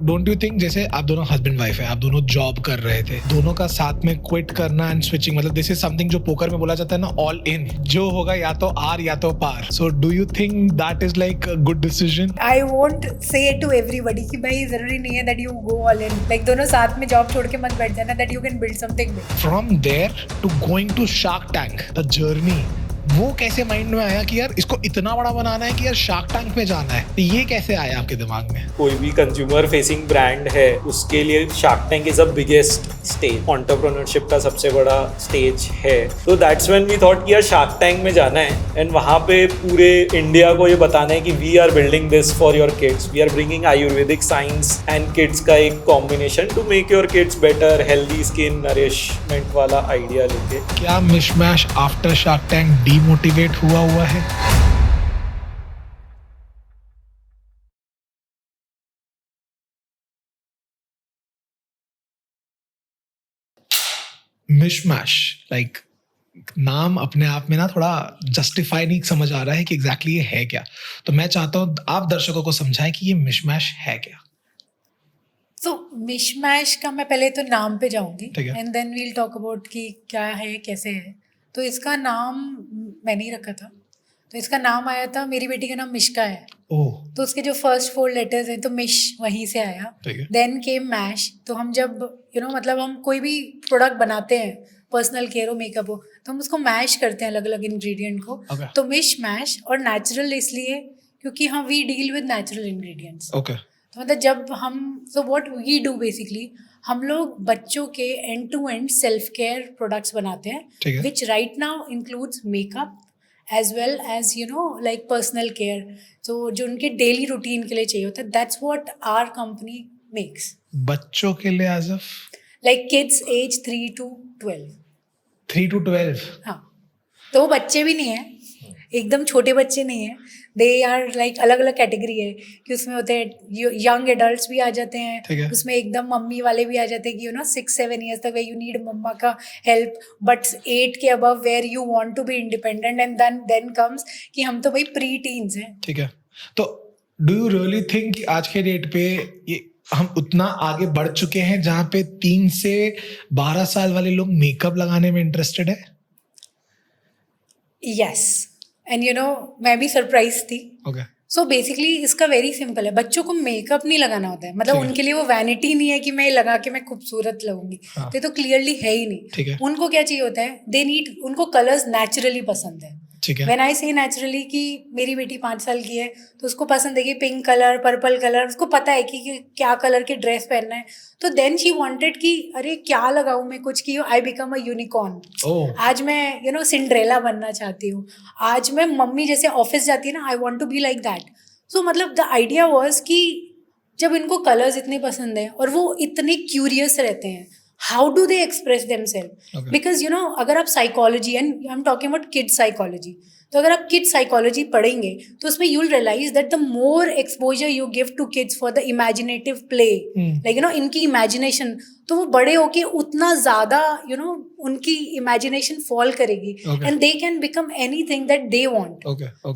Don't you think जैसे आप दोनों हस्बैंड वाइफ है, आप दोनों जॉब कर रहे थे, दोनों का साथ में क्विट करना एंड स्विचिंग, मतलब दिस इज समथिंग जो पोकर में बोला जाता है ना, ऑल इन, जो होगा या तो आर या तो पार. So do you think that is like a good decision? I won't say to everybody कि भाई जरूरी नहीं है that you go all in, like दोनों साथ में जॉब छोड़ के मत बैठ जाना, that you can build something big. From there to going to shark tank, the journey, वो कैसे माइंड में आया कि यार इसको इतना बड़ा बनाना है कि यार शार्क टैंक में जाना है? ये कैसे आया आपके दिमाग में? कोई भी कंज्यूमर फेसिंग ब्रांड है उसके लिए shark tank is a biggest stage, entrepreneurship का सबसे बड़ा स्टेज है. तो दैट्स व्हेन वी थॉट कि यार शार्क टैंक में जाना है एंड वहाँ पे पूरे इंडिया को ये बताना है कि we are building this for your kids, we are bringing Ayurvedic science and kids का एक combination to make your kids better, healthy skin, nourishment वाला आइडिया लेके. क्या Mishmash after shark Tank demotivate हुआ है? मिशमैश, लाइक नाम अपने आप में ना थोड़ा जस्टिफाई नहीं समझ आ रहा है कि एग्जैक्टली ये है क्या. तो मैं चाहता हूँ आप दर्शकों को समझाएं कि ये मिशमैश है क्या. सो मिशमैश का मैं पहले तो नाम पे जाऊंगी ठीक है. And then we'll talk about कि क्या है कैसे है. तो इसका नाम मैंने ही रखा था. तो इसका नाम आया था, मेरी बेटी का नाम मिश्का है, ओह, तो उसके जो फर्स्ट 4 लेटर्स हैं तो मिश वहीं से आया. ठीक है. Then came Mash. तो हम जब मतलब हम कोई भी प्रोडक्ट बनाते हैं, पर्सनल केयर हो, मेकअप हो, तो हम उसको मैश करते हैं अलग अलग इंग्रेडिएंट को. Okay. तो मिश मैश. और नेचुरल इसलिए क्योंकि हम we deal with natural ingredients. Okay. तो मतलब जब हम, so what we do basically, हम लोग बच्चों के end to end self care products बनाते हैं, ठीक है. Which right now includes makeup as well as like personal care. So जो उनके डेली रूटीन के लिए चाहिए होता है, that's what our company makes. बच्चों के लिए age of Like kids age 3 to 12. 3 to 12. हाँ, तो वो बच्चे भी नहीं है, एकदम छोटे बच्चे नहीं है. दे आर लाइक अलग अलग कैटेगरी है कि उसमें होते हैं यंग एडल्ट्स भी आ जाते ठीक है. हैं, उसमें एकदम मम्मी वाले भी आ जाते हैं कि 6-7 ईयर्स तक यू नीड मम्मा का हेल्प, बट 8 के above where you want to be independent. And then comes कि हम तो भाई प्री टीन्स हैं. ठीक है. तो डू यू रियली थिंक कि आज के डेट पे ये हम उतना आगे बढ़ चुके हैं जहाँ पे 3 से 12 साल वाले लोग मेकअप लगाने में इंटरेस्टेड है? यस. एंड मैं भी सरप्राइज थी. ओके. सो बेसिकली इसका वेरी सिंपल है. बच्चों को मेकअप नहीं लगाना होता है, मतलब ठीक है. उनके लिए वो वैनिटी नहीं है कि मैं लगा के मैं खूबसूरत लगूंगी. हाँ. तो क्लियरली है ही नहीं. ठीक है. उनको क्या चाहिए होता है, दे नीड, उनको कलर्स नेचुरली पसंद है. ठीक है. व्हेन आई से नेचुरली कि मेरी बेटी 5 साल की है तो उसको पसंद है कि पिंक कलर, पर्पल कलर, उसको पता है कि क्या कलर के ड्रेस पहनना है. तो देन शी वांटेड कि अरे क्या लगाऊं मैं कुछ, की आई बिकम अ यूनिकॉर्न. आज मैं सिंड्रेला बनना चाहती हूँ. आज मैं मम्मी जैसे ऑफिस जाती है ना, I want to be like that. So मतलब द आइडिया वाज कि जब इनको कलर्स इतने पसंद है और वो इतने क्यूरियस रहते हैं, how do they express themselves. Because अगर आप psychology, and I am talking about kid psychology, तो अगर आप किड साइकोलॉजी पढ़ेंगे तो उसमें you will realise that the more exposure you give to kids for the imaginative play, like इनकी imagination, तो वो बड़े होके उतना ज्यादा उनकी इमेजिनेशन फॉल करेगी and they can become anything that they want.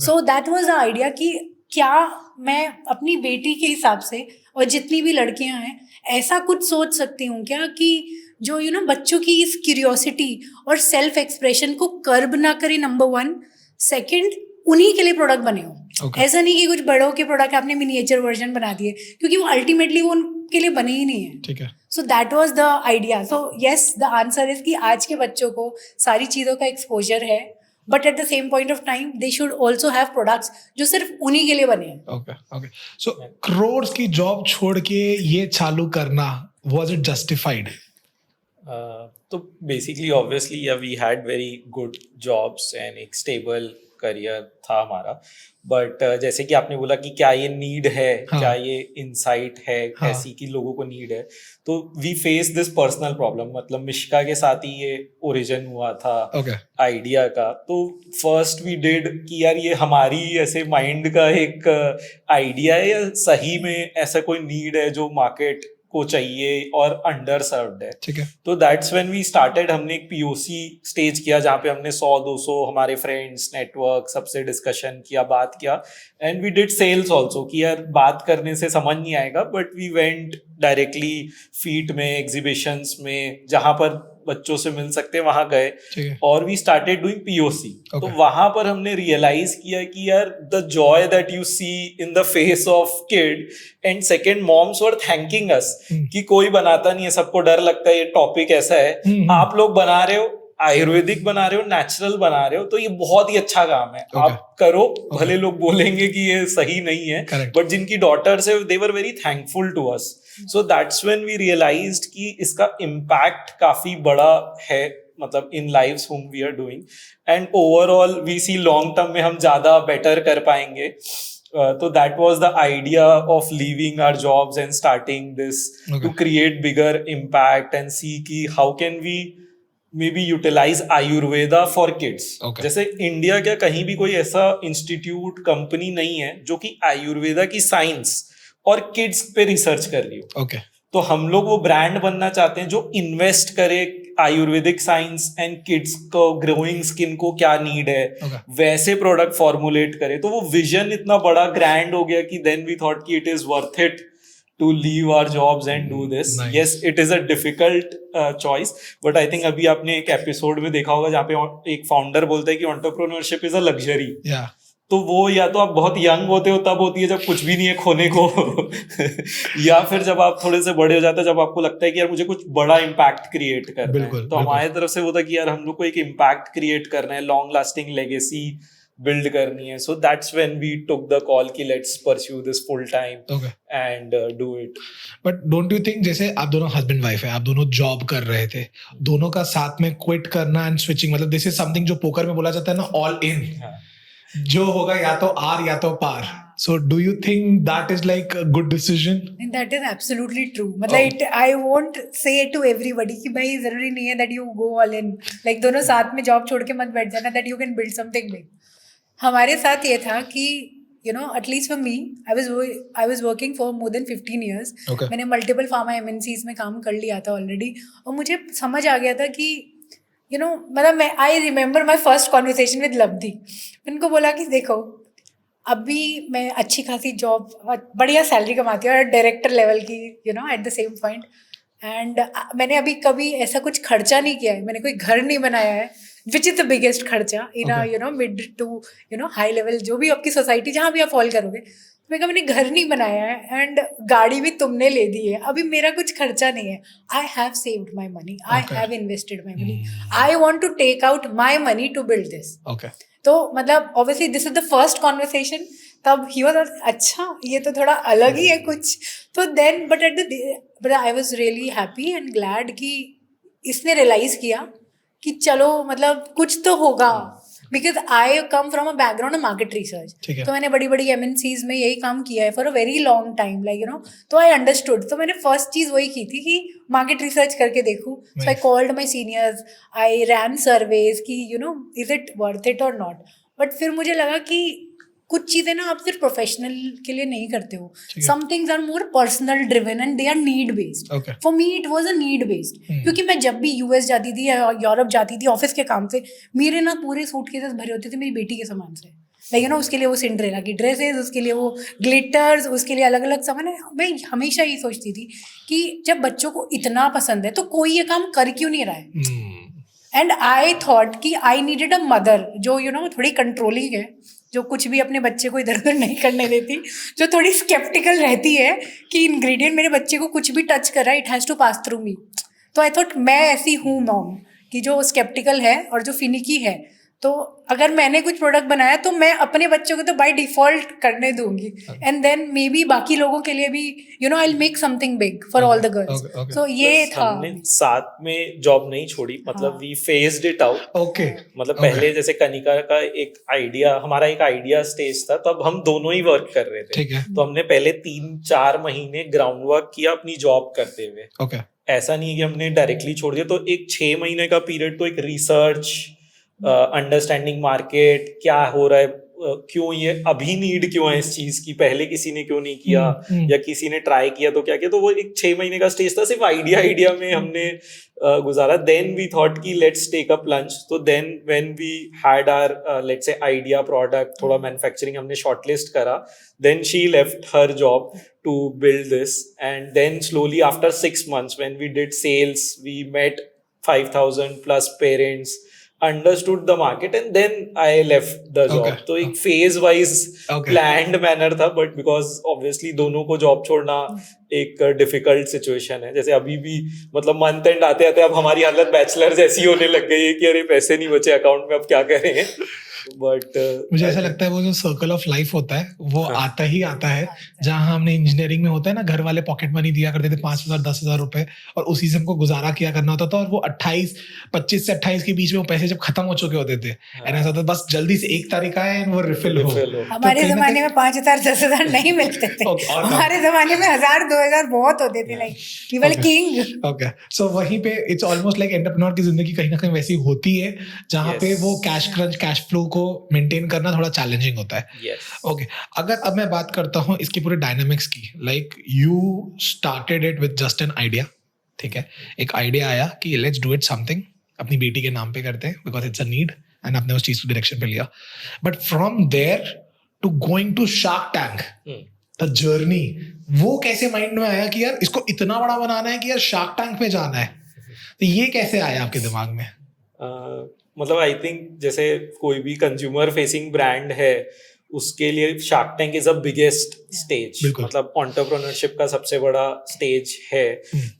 So that was the idea कि क्या मैं अपनी बेटी के हिसाब से और जितनी भी लड़कियां हैं ऐसा कुछ सोच सकती हूँ क्या कि जो बच्चों की इस क्यूरियोसिटी और सेल्फ एक्सप्रेशन को कर्ब ना करे, नंबर 1. सेकंड, उन्हीं के लिए प्रोडक्ट बने हो. ऐसा नहीं कि कुछ बड़ों के प्रोडक्ट आपने मिनिएचर वर्जन बना दिए, क्योंकि वो अल्टीमेटली वो उनके लिए बने ही नहीं है. ठीक है. सो that was the idea. So yes, the answer is कि आज के बच्चों को सारी चीज़ों का एक्सपोजर है, but at the same point of time they should also have products जो सिर्फ उन्हीं के लिए बने हैं. ओके. सो करोड़ की जॉब छोड़ के ये चालू करना, वाज इट जस्टिफाइड? तो basically obviously we had very good jobs and एक स्टेबल करियर था हमारा, बट जैसे कि आपने बोला कि क्या ये नीड है, हाँ. क्या ये इंसाइट है, हाँ. ऐसी कि लोगों को नीड है, तो we face this personal problem. मतलब मिश्का के साथ ही ये ओरिजिन हुआ था आइडिया का. तो फर्स्ट वी डिड कि यार ये हमारी ऐसे माइंड का एक आइडिया है या सही में ऐसा कोई नीड है जो मार्केट को चाहिए और अंडर सर्व्ड है। ठीक है। तो दैट्स व्हेन वी स्टार्टेड। हमने एक पीओसी स्टेज किया जहाँ पे हमने 100-200 हमारे फ्रेंड्स नेटवर्क सबसे डिस्कशन किया, बात किया, and we did sales also कि यार बात करने से समझ नहीं आएगा, but we went directly field में, एग्जीबिशंस में, जहाँ पर बच्चों से मिल सकते हैं वहां गए, ठीक है। और वी स्टार्टेड डूइंग पीओसी। तो Okay. वहां पर हमने रियलाइज किया कि यार the joy that you see in the face of kid, and second moms were thanking us कि कोई बनाता नहीं है, सबको डर लगता है ये टॉपिक ऐसा है, आप लोग बना रहे हो, आयुर्वेदिक बना रहे हो, नेचुरल बना रहे हो, तो ये बहुत ही अच्छा काम है, आप करो। भले लोग बोलेंगे कि ये सही नहीं है, बट जिनकी डॉटर्स है they were very thankful to us. So that's when we realized कि इसका इम्पैक्ट काफी बड़ा है, मतलब in lives whom we are doing, and overall we see long term में हम ज्यादा बेटर कर पाएंगे। तो that was the idea of leaving our jobs and starting this to create bigger impact and see कि how can we maybe utilize Ayurveda for kids। जैसे India क्या कहीं भी कोई ऐसा इंस्टीट्यूट कंपनी नहीं है जो कि आयुर्वेदा की साइंस और किड्स पे रिसर्च कर रही हो। तो हम लोग वो ब्रांड बनना चाहते हैं जो इन्वेस्ट करे आयुर्वेदिक साइंस एंड किड्स को ग्रोइंग स्किन को क्या नीड है, वैसे प्रोडक्ट फॉर्मुलेट करे। तो वो विजन इतना बड़ा ग्रैंड हो गया कि देन वी थॉट कि it is worth it to leave our jobs and do this। Yes, it is a difficult choice, but I think अभी आपने एक एपिसोड में देखा होगा जहाँ पे एक फाउंडर बोलता है कि एंटरप्रेन्योरशिप इज अ लग्जरी। तो वो या तो आप बहुत यंग होते हो तब होती है जब कुछ भी नहीं है खोने को या फिर जब आप थोड़े से बड़े हो जाते हैं, जब आपको लगता है कि यार मुझे कुछ बड़ा इम्पैक्ट क्रिएट करना है। तो हमारे तरफ से वो था कि यार हम लोग को एक इम्पैक्ट क्रिएट करना है, लॉन्ग लास्टिंग लेगेसी बिल्ड करनी है। So that's when we took the call कि let's pursue this full time and do it. But don't you think, जैसे आप दोनों हस्बैंड वाइफ है, आप दोनों जॉब कर रहे थे, दोनों का साथ में क्विट करना एंड स्विचिंग, मतलब दिस इज समथिंग जो पोकर में बोला जाता है ना, ऑल इन, जो होगा या तो आर या तो पार। So do you think that is like a good decision? That is absolutely true. मतलब I won't say to everybody कि भाई जरूरी नहीं है that you go all in. Like दोनों साथ में जॉब छोड़ के मत बैठ जाना that you can build something big. हमारे साथ ये था कि you know, at least for me, I was working for more than 15 years. मैंने multiple pharma MNCs में काम कर लिया था already, और मुझे समझ आ गया था कि you know, मतलब I remember my first conversation with Labdhi. उनको बोला कि देखो, अभी मैं अच्छी खासी जॉब, बढ़िया सैलरी कमाती हूँ और डायरेक्टर लेवल की, you know, eight the same point, and मैंने अभी कभी ऐसा कुछ खर्चा नहीं किया है, मैंने कोई घर नहीं बनाया है, विच इज द बिगेस्ट खर्चा in you know mid to you know high level, जो भी आपकी सोसाइटी जहाँ भी आप फॉल करोगे। मैं कहा मैंने घर नहीं बनाया है एंड गाड़ी भी तुमने ले दी है, अभी मेरा कुछ खर्चा नहीं है। I have saved my money, I have invested my money, I want to take out my money to build this. तो मतलब obviously this is the first conversation, तब ही वाज अच्छा ये तो थोड़ा अलग ही है कुछ। तो then but I was really happy and glad कि इसने रियलाइज किया कि चलो मतलब कुछ तो होगा, because I come from a background of market research. तो मैंने बड़ी बड़ी MNCs में यही काम किया है for a very long time, like you no, तो आई अंडरस्टूड। तो मैंने फर्स्ट चीज़ वही की थी कि मार्केट रिसर्च करके देखूँ। So I called my seniors, I ran surveys कि you know is it worth it और नॉट। बट फिर मुझे लगा कि कुछ चीज़ें ना आप सिर्फ प्रोफेशनल के लिए नहीं करते हो, some things are more personal driven and they are need based. For me it was a need based, क्योंकि मैं जब भी US जाती थी या यूरोप जाती थी ऑफिस के काम से, मेरे ना पूरे सूटकेसेस भरे होते थे मेरी बेटी के सामान से। लाइक यू नो, उसके लिए वो सिंड्रेला की ड्रेसेस, उसके लिए वो ग्लिटर्स, उसके लिए अलग अलग सामान है। मैं हमेशा ये सोचती थी कि जब बच्चों को इतना पसंद है तो कोई ये काम कर क्यों नहीं रहा है। एंड आई थॉट कि आई नीडेड अ मदर जो यू नो थोड़ी कंट्रोलिंग है, जो कुछ भी अपने बच्चे को इधर उधर नहीं करने देती, जो थोड़ी स्केप्टिकल रहती है कि इंग्रेडिएंट मेरे बच्चे को कुछ भी टच कर रहा है, it has to pass through me. तो आई थॉट मैं ऐसी हूँ मॉम कि जो स्केप्टिकल है और जो फिनिकी है। तो अगर मैंने कुछ प्रोडक्ट बनाया तो मैं अपने बच्चों को तो बाय डिफॉल्ट करने दूंगी, एंड देन मे बी बाकी लोगों के लिए भी you know I will make something big for all the girls. सो ये था। हमने साथ में जॉब नहीं छोड़ी, मतलब वी फेस्ड इट आउट। मतलब पहले जैसे कनिका का एक आइडिया, हमारा एक आइडिया स्टेज था, तब हम दोनों ही वर्क कर रहे थे। तो हमने पहले 3-4 महीने ग्राउंड वर्क किया अपनी जॉब करते हुए। ऐसा नहीं है कि हमने डायरेक्टली छोड़ दिया। तो एक 6 महीने का पीरियड तो एक रिसर्च, अंडरस्टैंडिंग मार्केट क्या हो रहा है, क्यों ये अभी नीड क्यों है इस चीज की, पहले किसी ने क्यों नहीं किया या किसी ने ट्राई किया तो क्या किया। तो वो एक 6 महीने का स्टेज था, सिर्फ आइडिया में हमने गुजारा। देन वी थॉट कि लेट्स टेक अ प्लंज। तो then when we had our let's से आइडिया प्रोडक्ट, थोड़ा मैन्युफैक्चरिंग हमने शॉर्टलिस्ट करा, then she left her job to build this, and then slowly after 6 months when we did sales, we met 5,000 plus parents, understood the market, and then I left the job. Okay. तो एक phase wise Okay. planned manner था, but because obviously दोनों को job छोड़ना एक difficult situation है। जैसे अभी भी मतलब month end आते आते अब हमारी हालत बैचलर जैसी होने लग गई है कि अरे पैसे नहीं बचे अकाउंट में, अब क्या करें। बट मुझे ऐसा लगता है वो जो सर्कल ऑफ लाइफ होता है वो आता ही आता है। जहां हमने इंजीनियरिंग में होता है ना, घर वाले पॉकेट मनी दिया करते थे 5,000 10,000 रुपए, और उसी से हमको गुजारा किया करना होता था। और वो 25 से 28 के बीच में वो पैसे जब खत्म हो चुके होते थे, एंड ऐसा था बस जल्दी से 1 तारीख आए वो रिफिल हो। हमारे जमाने में 5,000 10,000 नहीं मिलते थे। हमारे जमाने में 1,000 2,000 बहुत होते थे, like we were king. Okay, so वहीं पे इट्स ऑलमोस्ट लाइक एंटरप्रेन्योर की जिंदगी कहीं ना कहीं वैसी होती है, जहां पे वो कैश क्रंच, कैश फ्लो को मेंटेन करना थोड़ा चैलेंजिंग होता है। ओके, अगर अब मैं बात करता हूँ इसकी पूरे डायनामिक्स की, like you started it with just an idea, ठीक है, एक आइडिया आया कि लेट्स डू इट समथिंग, अपनी बेटी के नाम पे करते हैं because it's a need, and आपने उस चीज को डायरेक्शन पे लिया। But from there to going to shark tank, the journey, वो कैसे माइंड में आया कि यार इसको इतना बड़ा बनाना है कि यार शार्क टैंक में जाना है, तो ये कैसे आया आपके दिमाग में? मतलब आई थिंक जैसे कोई भी कंज्यूमर फेसिंग ब्रांड है उसके लिए shark tank is a biggest stage, मतलब एंटरप्रेन्योरशिप का सबसे बड़ा स्टेज है।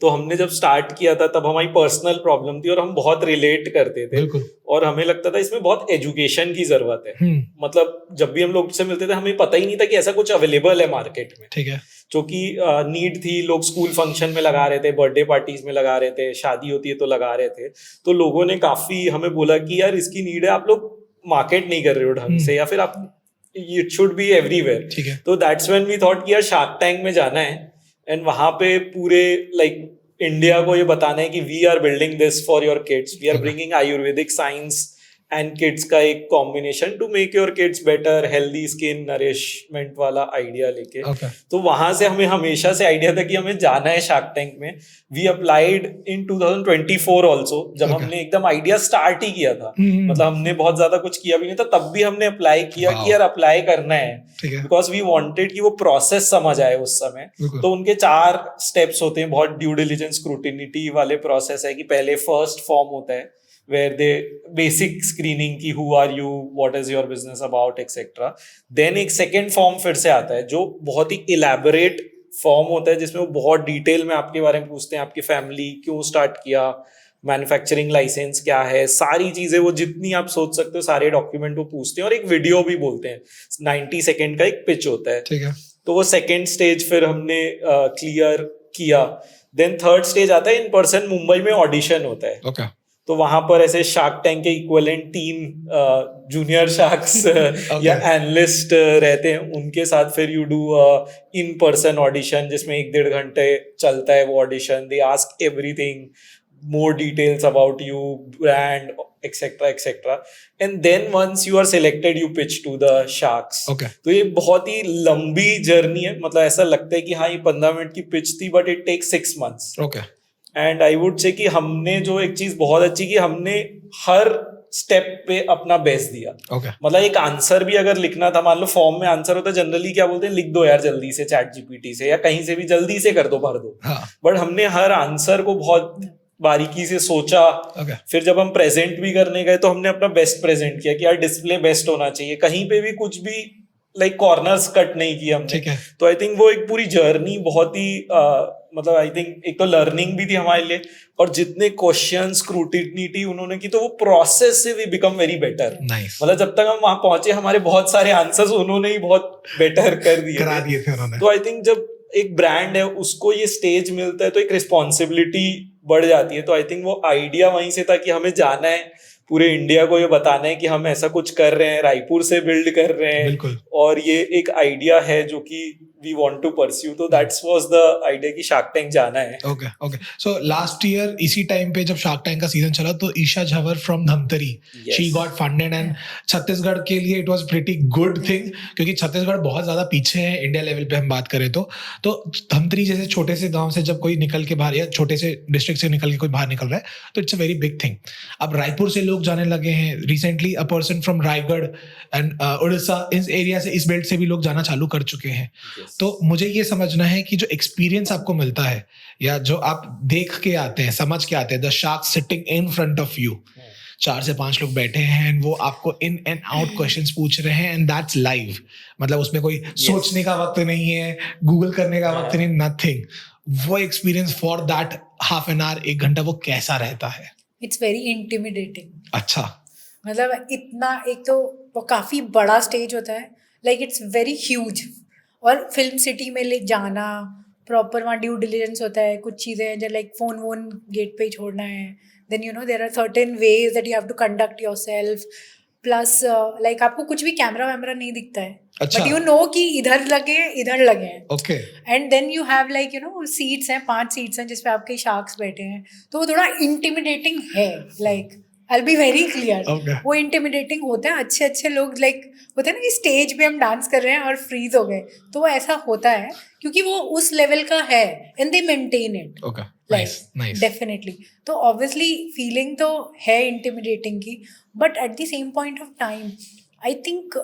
तो हमने जब स्टार्ट किया था तब हमारी पर्सनल प्रॉब्लम थी और हम बहुत रिलेट करते थे, और हमें लगता था इसमें बहुत एजुकेशन की जरूरत है। मतलब जब भी हम लोग से मिलते थे हमें पता ही नहीं था कि ऐसा कुछ अवेलेबल है मार्केट में, ठीक है, जो कि नीड थी। लोग स्कूल फंक्शन में लगा रहे थे, बर्थडे पार्टीज में लगा रहे थे, शादी होती है तो लगा रहे थे। तो लोगों ने काफी हमें बोला कि यार इसकी नीड है, आप लोग मार्केट नहीं कर रहे हो ढंग से, या फिर आप इट शुड बी एवरीवेयर, ठीक है। तो दैट्स व्हेन वी थॉट कि यार शार्क टैंक में जाना है, एंड वहां पे पूरे लाइक इंडिया को ये बताना है कि we are building this for your kids, we are bringing Ayurvedic science and kids का एक combination to make your kids better, healthy skin, nourishment वाला आइडिया लेके। तो वहां से हमें हमेशा से आइडिया था कि हमें जाना है शार्क टैंक में। वी अप्लाइड इन 2024 ऑल्सो, जब हमने एकदम आइडिया स्टार्ट ही किया था, मतलब हमने बहुत ज्यादा कुछ किया भी नहीं था, तब भी हमने अप्लाई किया कि यार अप्लाई करना है, बिकॉज वी वांटेड कि वो प्रोसेस समझ आए उस समय। तो उनके 4 स्टेप्स होते हैं, बहुत ड्यू डिलिजेंस स्क्रूटिनिटी वाले प्रोसेस है कि पहले फर्स्ट फॉर्म होता है where they basic screening की who are you, what is your business about, etc. Then एक second form फिर से आता है जो बहुत ही elaborate form होता है, जिसमें वो बहुत डिटेल में आपके बारे में पूछते हैं, आपकी फैमिली क्यों स्टार्ट किया, मैन्युफैक्चरिंग लाइसेंस क्या है, सारी चीजें वो जितनी आप सोच सकते हो सारे डॉक्यूमेंट वो पूछते हैं, और एक वीडियो भी बोलते हैं, 90 सेकेंड का एक पिच होता है, ठीक है। तो वो सेकेंड स्टेज फिर हमने क्लियर किया। देन थर्ड स्टेज आता है इन पर्सन, मुंबई में ऑडिशन होता है, okay. तो वहां पर ऐसे शार्क टैंक के इक्विवेलेंट 3 जूनियर शार्क्स या एनालिस्ट रहते हैं, उनके साथ फिर you do in person audition, जिसमें 1-1.5 घंटे चलता है वो audition. They ask everything, more details about you, brand, etc. And then once you are selected, you pitch to the sharks. Okay. तो ये बहुत ही लंबी जर्नी है, मतलब ऐसा लगता है कि हाँ ये 15 मिनट की पिच थी, but it takes 6 months. Okay. And I would say कि हमने जो एक चीज बहुत अच्छी की, हमने हर स्टेप पे अपना बेस्ट दिया। okay. मतलब एक आंसर भी अगर लिखना था, मान लो फॉर्म में आंसर होता है, जनरली क्या बोलते हैं, लिख दो यार जल्दी से चैट जीपीटी से या कहीं से भी जल्दी से कर दो, भर दो। बट हमने हर आंसर को बहुत बारीकी से सोचा। okay. फिर जब हम प्रेजेंट भी करने गए तो हमने अपना बेस्ट प्रेजेंट किया कि यार डिस्प्ले बेस्ट होना चाहिए, कहीं पे भी कुछ भी लाइक कॉर्नर्स कट नहीं किया हमने। तो आई थिंक वो एक पूरी जर्नी बहुत ही मतलब आई थिंक एक तो लर्निंग भी थी हमारे लिए, और जितने क्वेश्चन स्क्रूटिनिटी उन्होंने की, तो वो प्रोसेस से वी बिकम वेरी बेटर। मतलब जब तक हम वहां पहुंचे हमारे बहुत सारे आंसर्स उन्होंने ही बहुत बेटर कर दिए थे उन्होंने। तो आई थिंक जब एक ब्रांड है उसको ये स्टेज मिलता है तो एक रिस्पॉन्सिबिलिटी बढ़ जाती है। तो आई थिंक वो आइडिया वहीं से था कि हमें जाना है, पूरे इंडिया को ये बताना है कि हम ऐसा कुछ कर रहे हैं, रायपुर से बिल्ड कर रहे हैं, और ये एक आइडिया है जो कि we want to pursue. तो that was the idea कि Shark Tank जाना है. Okay. So last year इसी टाइम पे जब Shark Tank का सीजन चला तो ईशा झवर from Dhamtari, Yes. she got funded and Chhattisgarh के लिए it was pretty good thing क्योंकि छत्तीसगढ़ बहुत ज्यादा पीछे है इंडिया लेवल पे हम बात करें तो धमतरी जैसे छोटे से गांव से जब कोई निकल के बाहर या छोटे से डिस्ट्रिक्ट से निकल के कोई बाहर निकल रहा है तो it's a very big thing. अब रायपुर से लोग जाने लगे हैं recently, a person from Raigarh and Orissa इस एरिया से, इस बेल्ट से भी लोग जाना चालू कर चुके हैं. तो मुझे ये समझना है कि जो एक्सपीरियंस आपको मिलता है या जो आप देख के आते हैं, समझ के आते हैं, the shark sitting in front of you, 4 से 5 लोग बैठे हैं एंड वो आपको इन एंड आउट क्वेश्चंस पूछ रहे हैं एंड दैट्स लाइव. मतलब उसमें कोई सोचने का वक्त नहीं है, गूगल करने का वक्त नहीं, नथिंग. वो experience for that half an hour, 1 घंटा वो कैसा रहता है? It's very intimidating. अच्छा. मतलब इतना, एक तो वो काफ़ी बड़ा स्टेज होता है, लाइक इट्स वेरी ह्यूज. और फिल्म सिटी में ले जाना, प्रॉपर वहाँ ड्यू डिलिजेंस होता है, कुछ चीज़ें हैं जो लाइक फ़ोन वोन गेट पे ही छोड़ना है. Then you know there are certain ways that you have to conduct yourself. Plus like आपको कुछ भी कैमरा वैमरा नहीं दिखता है, अच्छा. बट यू नो कि इधर लगे इधर लगे हैं. Okay. And then you have like you know seats हैं, 5 सीट्स हैं जिसपे आपके शार्क्स बैठे हैं. तो वो थोड़ा इंटिमिडेटिंग है. Like I'll be very clear. Okay. वो इंटिमिडेटिंग होता है. अच्छे लोग लाइक होते हैं ना कि स्टेज पे हम डांस कर रहे हैं और फ्रीज हो गए, तो वो ऐसा होता है क्योंकि वो उस लेवल का है and they maintain it. Okay. Like definitely. तो ऑब्वियसली फीलिंग तो है इंटिमिडेटिंग की, but at the same point of time I think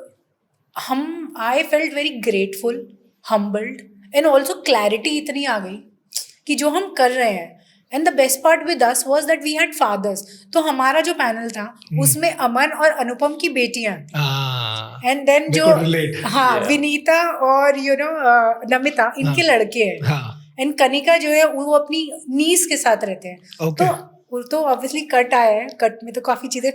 I felt very grateful, humbled and also clarity इतनी आ गई कि जो हम कर रहे हैं. And the best part with us was that we had fathers. तो हमारा जो पैनल था उसमें अमन और अनुपम की बेटियां, एंड देन जो विनीता और यू नो नमिता, इनके लड़के हैं. एंड कनिका जो है वो अपनी नीस के साथ रहते हैं. तो ऑब्वियसली कट आया है, कट में तो काफ़ी चीज़ें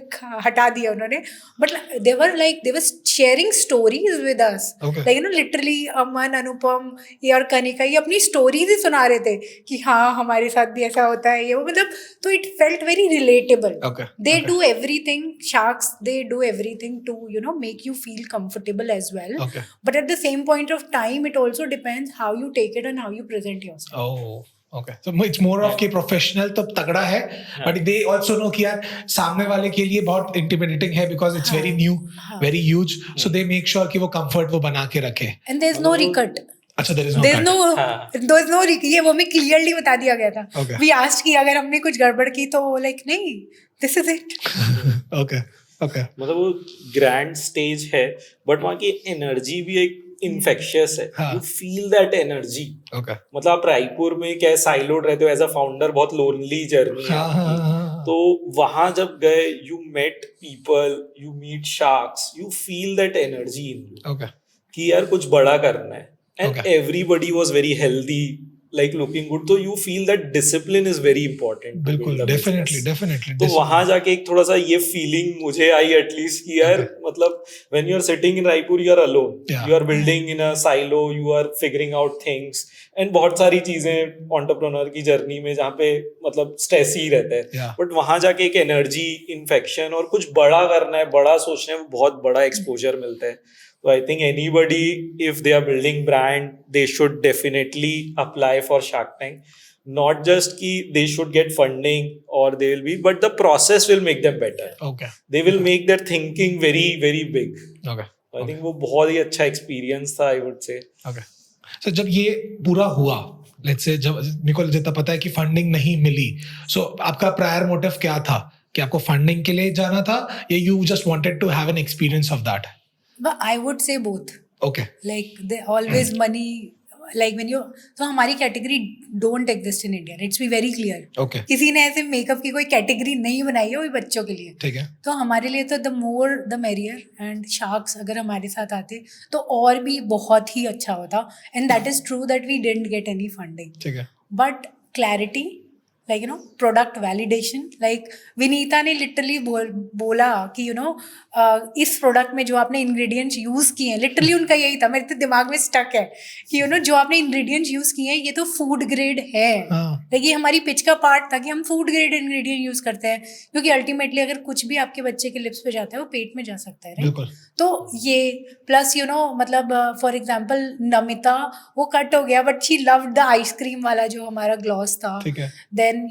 हटा दिया उन्होंने, but they were sharing stories with us. Like you know literally Aman, Anupam ये और कनिका ये अपनी स्टोरीज ही सुना रहे थे कि हाँ हमारे साथ भी ऐसा होता है ये वो. मतलब तो it felt very relatable. They do everything, sharks they do everything to you know make you feel comfortable as well. But at the same point of time it also depends how you take it and how you present yourself. Okay, so it's more of कि professional तो तगड़ा है, but they also know कि यार सामने वाले के लिए बहुत intimidating है because it's very new, very huge, so they make sure कि वो comfort वो बना के रखे. And there's no recut. अच्छा, there is no ये वो हमें clearly बता दिया गया था. We asked कि अगर हमने कुछ गड़बड़ की तो like नहीं, this is it. Okay. मतलब वो grand stage है, but वहाँ की energy भी एक इन्फेक्शियस है. You feel that energy. मतलब आप रायपुर में क्या साइलोड रहते हो एज अ फाउंडर, बहुत लोनली जर्नी है. तो वहां जब गए, you met people, you meet sharks, you feel that energy in you कि यार कुछ बड़ा करना है. And everybody was very healthy, like looking good. तो you feel that discipline is very important. बिल्कुल, definitely. तो वहाँ जाके एक थोड़ा सा ये feeling मुझे आई एटलीस्ट कि यार मतलब when you are sitting in Raipur you are alone. You are building in a silo, you are figuring out things and बहुत सारी चीजें entrepreneur की जर्नी में जहाँ पे मतलब स्ट्रेस ही रहता है. बट वहाँ जाके एक एनर्जी इन्फेक्शन और कुछ बड़ा करना है, बड़ा सोचना है, बहुत बड़ा एक्सपोजर मिलता है. So I think anybody, if they are building brand, they should definitely apply for Shark Tank. Not just कि they should get funding or they will be, but the process will make them better. They will make their thinking very, very big. So I think वो बहुत ही अच्छा experience था, I would say. So जब ये पूरा हुआ, let's say जब निको जितना पता है कि funding नहीं मिली, so आपका prior motive क्या था? कि आपको funding के लिए जाना था या you just wanted to have an experience of that? But I would say both. Okay. Like they always money, like when you, so हमारी category don't exist in India. Let's be very clear. Okay. किसी ने ऐसे makeup की कोई category नहीं बनाई है वो बच्चों के लिए. ठीक है. तो हमारे लिए तो the more the merrier. And sharks अगर हमारे साथ आते तो और भी बहुत ही अच्छा होता. And that is true that we didn't get any funding. ठीक है. But clarity, like you know product validation, like Vinita ने लिटरली बोला कि you know इस प्रोडक्ट में जो आपने इंग्रेडिएंट्स यूज किए हैं, लिटरली उनका यही था, मेरे तो दिमाग में स्टक है कि you know जो आपने इंग्रेडिएंट्स यूज किए हैं ये तो फूड ग्रेड है. लाइक ये हमारी पिच का पार्ट था कि हम फूड ग्रेड इंग्रेडिएंट यूज करते हैं, क्योंकि अल्टीमेटली अगर कुछ भी आपके बच्चे के लिप्स पे जाता है वो पेट में जा सकता है, राइट? बिल्कुल। तो ये प्लस मतलब फॉर एग्जांपल नमिता, वो कट हो गया but she loved the ice cream वाला जो हमारा ग्लॉस था। ठीक है। देन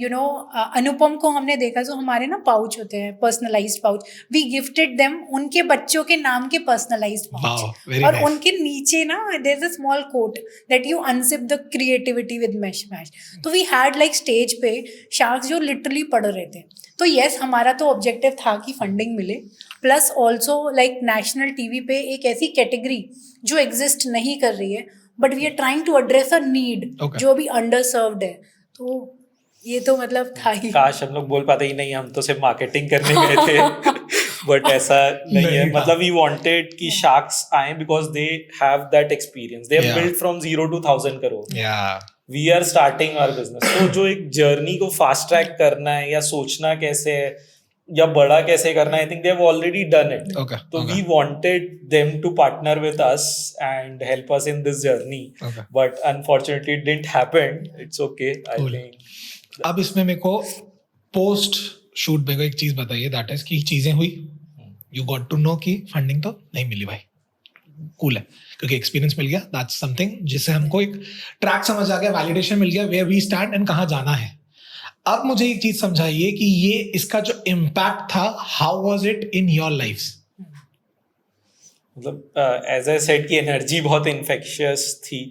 अनुपम को हमने देखा, जो हमारे ना पाउच होते हैं personalised pouch, we gifted them उनके बच्चों के नाम के पर्सनलाइज्ड Wow, पाउच, very और nice. उनके नीचे ना there is a small quote that you unzip the creativity with Mash Mash. तो वी हैड लाइक स्टेज पे शार्क्स जो लिटरली पढ़ रहे थे। तो यस, हमारा तो ऑब्जेक्टिव था कि फंडिंग मिले, plus also like national TV पे एक ऐसी कैटेगरी जो एग्जिस्ट नहीं कर रही है, but we are trying to address a need Okay. जो अभी अंडर सर्व्ड है। तो ये तो मतलब था ही। काश हम लोग बोल पाते ही नहीं, हम तो सिर्फ मार्केटिंग करने गए थे बट ऐसा नहीं है। नहीं था। मतलब वी वांटेड कि शार्क्स आए because they have that experience, they have Yeah. Built from 0 to 1000 crore. Yeah. We are starting our business. तो जो एक जर्नी को फास्ट ट्रैक करना है या सोचना कैसे है या बड़ा कैसे करना है, I think they have already done it. Okay. तो Okay. We wanted them to partner with us and help us in this journey, Okay. But unfortunately it didn't happen. It's okay, I Cool. Think. अब इसमें मेरे को post shoot मेरे को एक चीज बताइए, दैट इज कि चीजें हुई, यू गॉट टू नो कि फंडिंग तो नहीं मिली भाई, कूल है, क्योंकि एक्सपीरियंस मिल गया, दैट्स समथिंग जिससे हमको एक ट्रैक समझ आ गया, वैलिडेशन मिल गया, वेयर वी स्टैंड एंड कहाँ जाना है। अब मुझे एक चीज समझाइए कि ये इसका जो इम्पैक्ट था, how was it in your lifes? मतलब एज आई सेड कि एनर्जी बहुत इन्फेक्शियस थी।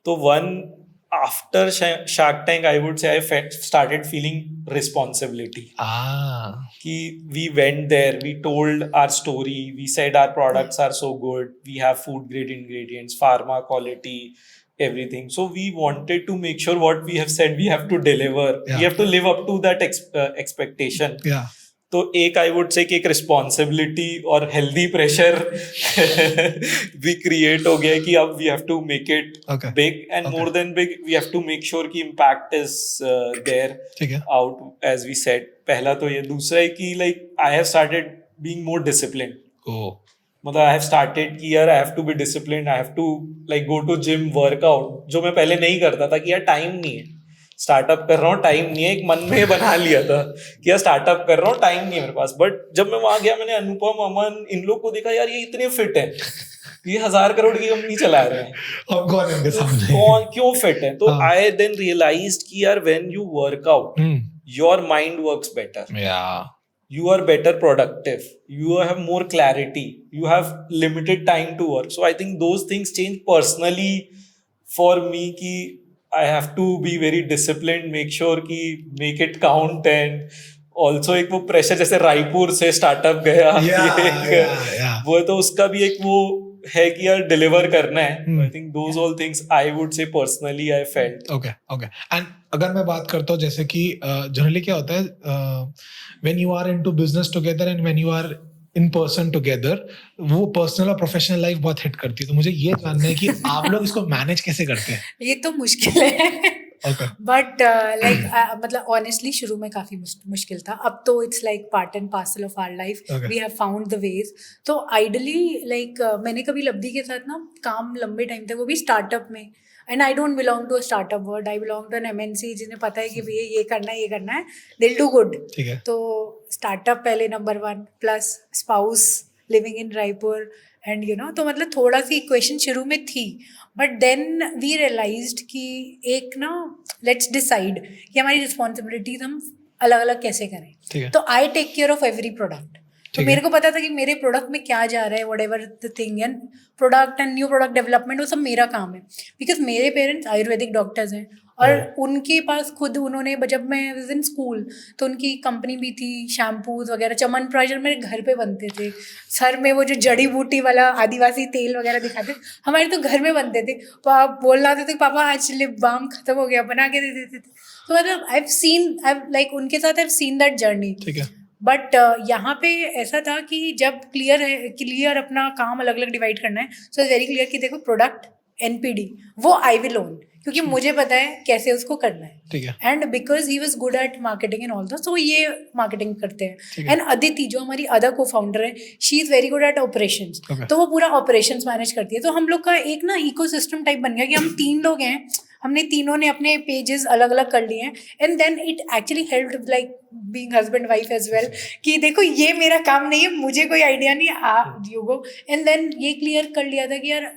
तो one after shark tank I would say I started feeling responsibility कि we went there, we told our story, we said our products are so good, we have food grade ingredients, pharma quality, everything. So we wanted to make sure what we have said, we have to deliver. Yeah. We have to live up to that expectation. Yeah. तो एक आई would say कि एक responsibility और healthy pressure भी create हो गया कि अब we have to make it Okay. Big and more than big, we have to make sure कि इम्पैक्ट इज देयर ठीक है। Out as we said. पहला तो ये। दूसरा है कि like I have started being more discipline. Oh. मतलब आई हैव स्टार्टेड कि यार I have to be disciplined, I have to like go to gym, workout, जो मैं पहले नहीं करता था कि यार टाइम नहीं है, स्टार्टअप कर रहा हूँ, टाइम नहीं है। एक मन में बना लिया था कि यार स्टार्टअप कर रहा हूँ, टाइम नहीं है मेरे पास। बट जब मैं वहां गया, मैंने अनुपम, अमन, इन लोग को देखा, यार ये इतने फिट है, ये 1000 करोड़ की कंपनी चला रहे हैं, अब कौन है इनके सामने? कौन क्यों फिट है? तो हाँ। आई देन रियलाइज्ड कि यार when you workout, your mind works better, Yeah. you are better productive, you have more clarity, you have limited time to work. So I think those things change personally for me कि I have to be very disciplined, make sure कि make it count, and also एक वो pressure, जैसे रायपुर से startup गया, Yeah. वो तो उसका भी एक वो है कि यार डिलीवर करना है। I think those all things I would से personally I felt. Okay okay. And अगर मैं बात करता हूँ, जैसे कि जनरली क्या होता है, when you are into business together and when you are in person together, वो पर्सनल और प्रोफेशनल लाइफ बहुत हिट करती है। तो मुझे ये जानना है कि आप लोग इसको मैनेज कैसे करते हैं? ये तो मुश्किल है। Okay. बट मतलब ऑनेस्टली शुरू में काफी मुश्किल था। अब तो it's like part and parcel of our life, Okay. We have found the ways. तो आइडली लाइक मैंने कभी लब्धी के साथ ना काम लंबे टाइम तक, वो भी स्टार्टअप में, and I don't belong to a startup world, I belong to an MNC, जिन्हें पता है कि भैया ये करना है, दिल डू गुड। ठीक है। तो स्टार्टअप पहले number 1, plus spouse living in Raipur, and तो मतलब थोड़ा सी इक्वेशन शुरू में थी। बट देन वी रियलाइज्ड कि एक ना, लेट्स डिसाइड कि हमारी रिस्पॉन्सिबिलिटीज हम अलग अलग कैसे करें। ठीक है। तो I take care of every product. तो ठीक मेरे है। को पता था कि मेरे प्रोडक्ट में क्या जा रहा है, what ever the thing, and product and new product development, वो सब मेरा काम है। बिकॉज मेरे पेरेंट्स आयुर्वेदिक डॉक्टर्स हैं, और उनके पास खुद उन्होंने, जब मैं वाज इन स्कूल तो उनकी कंपनी भी थी, शैम्पूज वगैरह, च्यवनप्राश मेरे घर पे बनते थे। सर में वो जो जड़ी बूटी वाला आदिवासी तेल वगैरह दिखाते, हमारे तो घर में बनते थे। पापा बोलना होते थे, पापा आज लिप बाम खत्म हो गया, बना के दे देते थे। तो मतलब आई उनके साथ I have seen that journey. ठीक है। बट यहाँ पे ऐसा था कि जब क्लियर अपना काम अलग अलग डिवाइड करना है, सो इट्स वेरी क्लियर कि देखो प्रोडक्ट NPD वो आई विल ओन, क्योंकि मुझे पता है कैसे उसको करना है। ठीक है। And because he was good at marketing and all that, so ये मार्केटिंग करते ठीक हैं। है। एंड अदिति जो हमारी अदर को फाउंडर है, she is very good at operations, Okay. तो वो पूरा ऑपरेशंस मैनेज करती है। तो हम लोग का एक ना इकोसिस्टम टाइप बन गया कि हम 3 लोग हैं, हमने तीनों ने अपने पेजेस अलग अलग कर लिए हैं and then it actually helped like being husband wife as well कि देखो ये मेरा काम नहीं है, मुझे कोई आइडिया नहीं, आप यू गो। एंड देन ये क्लियर कर लिया था कि यार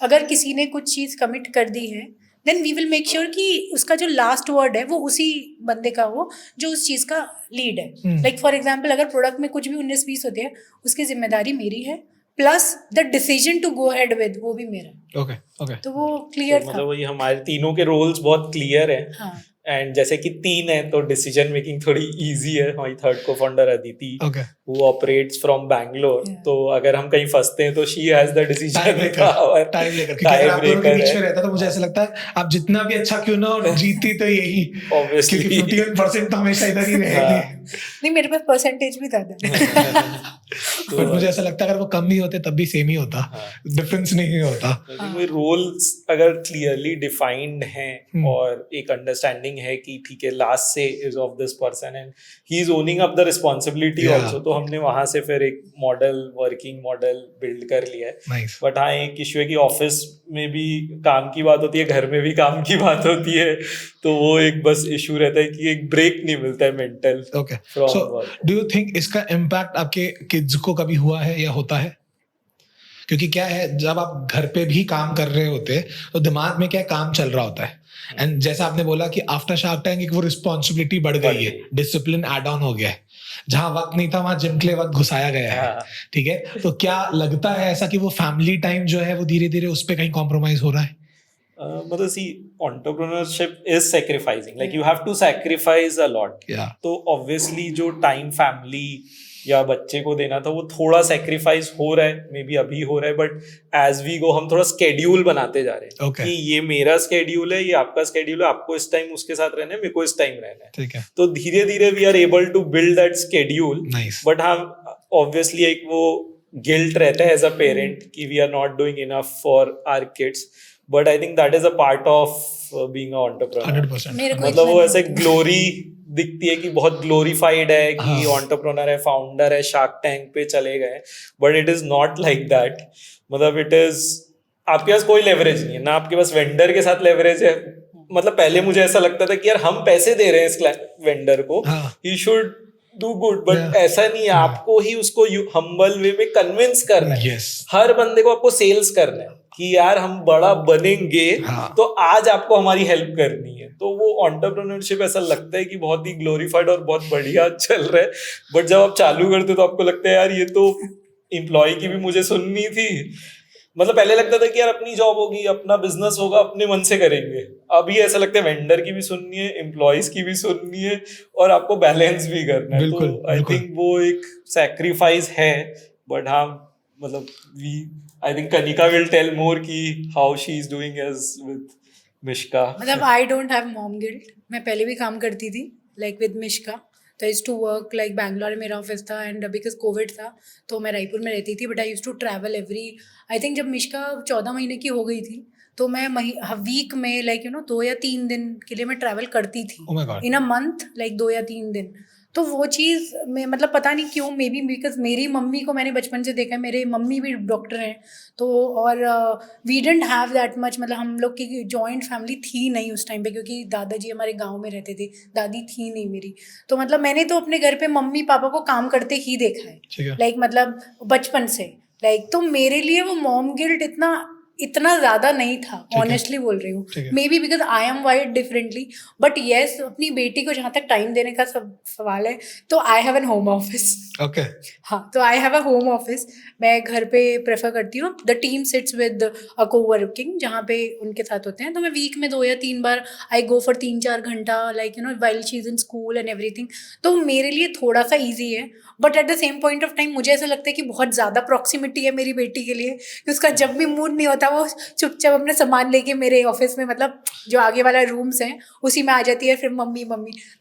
अगर किसी ने कुछ चीज़ कमिट कर दी है then we will make sure कि उसका जो लास्ट वर्ड है वो उसी बंदे का हो जो उस चीज़ का लीड है। लाइक फॉर एग्जाम्पल अगर प्रोडक्ट में कुछ भी 19-20 होते हैं उसकी जिम्मेदारी मेरी है, plus the decision to go ahead with वो भी मेरा। ओके तो वो क्लियर था। मतलब वही हमारे तीनों के रोल्स बहुत क्लियर हैं। हाँ एंड जैसे कि 3 है तो डिसीजन मेकिंग थोड़ी इजी है। हमारी थर्ड को founder Aditi okay who operates from Bangalore, Yeah. तो अगर हम कहीं फंसते हैं तो she has the decision time power. लेकर क्योंकि अगर आप दोनों के बीच में है रहता तो मुझे ऐसा लगता है आप जितना भी अच्छा क्यों ना हो जीती तो यही, Obviously. क्योंकि 51% तो हमेशा इधर ही रहेगी। नहीं मेरे पास परसेंटेज भी था बट मुझे ऐसा लगता है अगर वो कम भी होते तब भी सेम ही होता, डिफरेंस नहीं होता। वो रोल्स अगर क्लियरली डिफाइंड हैं और एक अंडरस्टैंडिंग है कि ठीक है लास्ट से is of this person and he is owning up the responsibility Yeah. Also, तो हमने वहां से फिर एक मॉडल वर्किंग मॉडल बिल्ड कर लिया है। नाइस। बट हाँ एक इशू है कि ऑफिस में भी काम की बात होती है, घर में भी काम की बात होती है, तो वो एक बस इशू रहता है कि एक ब्रेक नहीं मिलता है mental okay from so work. Do you think इसका इम्पैक्ट आपके किड्स को कभी हुआ है या होता है? क्योंकि क्या है जब आप घर पे भी काम कर रहे होते तो दिमाग में क्या काम चल रहा होता है, एंड जैसा आपने बोला कि आफ्टर शार्क टैंक एक वो रिस्पॉन्सिबिलिटी बढ़ गई है, डिसिप्लिन ऐड ऑन हो गया है, जहां वक्त नहीं था वहां जिम के लिए वक्त घुसाया गया है। हाँ। ठीक है, तो क्या लगता है ऐसा कि वो फैमिली टाइम जो है वो धीरे धीरे उस पर कहीं कॉम्प्रोमाइज हो रहा है? मतलब सी entrepreneurship is sacrificing, like you have to sacrifice a lot. Yeah. तो obviously जो टाइम फैमिली या बच्चे को देना था वो थोड़ा सेक्रीफाइस हो रहा है, मे बी अभी हो रहा है, बट एज वी गो हम थोड़ा स्केड्यूल बनाते जा रहे हैं। Okay. कि ये मेरा स्केड्यूल है, ये आपका स्केड्यूल है, आपको इस टाइम उसके साथ रहना है, मेरे को इस टाइम रहना है। ठीक है, तो धीरे धीरे we are able to build that schedule. Nice. But हाँ ऑब्वियसली एक वो गिल्ट रहता है एज अ पेरेंट कि we are not doing enough for our kids, but I think that is a part of being a entrepreneur. 100%। मेरे को मतलब वो इतना ऐसे नहीं ग्लोरी दिखती है कि बहुत ग्लोरीफाइड है कि हाँ। एंटरप्रेन्योर है, फाउंडर है, शार्क टैंक पे चले गए, but it is not like that. मतलब इट इज आपके पास कोई लेवरेज नहीं है ना, आपके पास वेंडर के साथ लेवरेज है। मतलब पहले मुझे ऐसा लगता था कि यार हम पैसे दे रहे हैं इस वेंडर को, हाँ। He should do good, but Yeah. ऐसा नहीं है, आपको ही उसको हम्बल वे में कन्विंस करना है। Yes. हर बंदे को आपको सेल्स करना है कि यार हम बड़ा बनेंगे, हाँ। तो आज आपको हमारी हेल्प करनी है। तो वो एंटरप्रेन्योरशिप ऐसा लगता है कि बहुत ही ग्लोरीफाइड और बहुत बढ़िया चल रहा है, बट जब आप चालू करते हो तो आपको लगता है यार ये तो एम्प्लॉय की भी मुझे सुननी थी। मतलब पहले लगता था कि यार अपनी जॉब होगी, अपना बिजनेस होगा, अपने मन से करेंगे। अभी ऐसा लगता है वेंडर की भी सुननी है, एम्प्लॉयज की भी सुननी है, और आपको बैलेंस भी करना है। बिल्कुल, तो आई बिल्कुल। थिंक वो एक सैक्रिफाइस है, बट हाँ मतलब I think Kanika will tell more कि how she is doing as with Mishka. मतलब I don't have mom guilt. मैं पहले भी काम करती थी लाइक विद मिश्का, तो I used to work like Bangalore में मेरा ऑफिस था, एंड बिकॉज कोविड था तो मैं रायपुर में रहती थी, but I used to travel every, I think जब मिश्का 14 महीने की हो गई थी तो मैं वीक में लाइक 2 या 3 दिन के लिए मैं ट्रैवल करती थी Oh my God. In a month, like 2 या 3 दिन। तो वो चीज़ में मतलब पता नहीं क्यों, मे बी बिकॉज मेरी मम्मी को मैंने बचपन से देखा है, मेरे मम्मी भी डॉक्टर हैं, तो और we didn't have that much, मतलब हम लोग की जॉइंट फैमिली थी नहीं उस टाइम पे, क्योंकि दादाजी हमारे गांव में रहते थे, दादी थी नहीं मेरी। तो मतलब मैंने तो अपने घर पे मम्मी पापा को काम करते ही देखा है, ठीक है। लाइक मतलब बचपन से, लाइक तो मेरे लिए वो मॉम गिल्ट इतना ज़्यादा नहीं था, है। ऑनेस्टली बोल रही हूँ। ठीक है। May be because I am wide differently, but yes अपनी बेटी को जहाँ तक टाइम देने का सब सवाल है, तो I have an home office. Okay, हाँ, तो I have a home office. मैं घर पे प्रेफर करती हूँ, the team sits with a coworking, जहाँ पे उनके साथ होते हैं, तो मैं वीक में 2 या 3 बार आई गो फॉर 3-4 घंटा, like while she is in school and everything. तो मेरे लिए थोड़ा सा ईजी है, but at the same point of time मुझे ऐसा लगता है कि बहुत ज़्यादा प्रॉक्सिमिटी है मेरी बेटी के लिए, कि उसका जब भी मूड नहीं होता वो चुपचाप अपने सामान लेके मेरे ऑफिस में, मतलब जो आगे वाला रूम्स हैं उसी में आ जाती है, फिर मम्मी।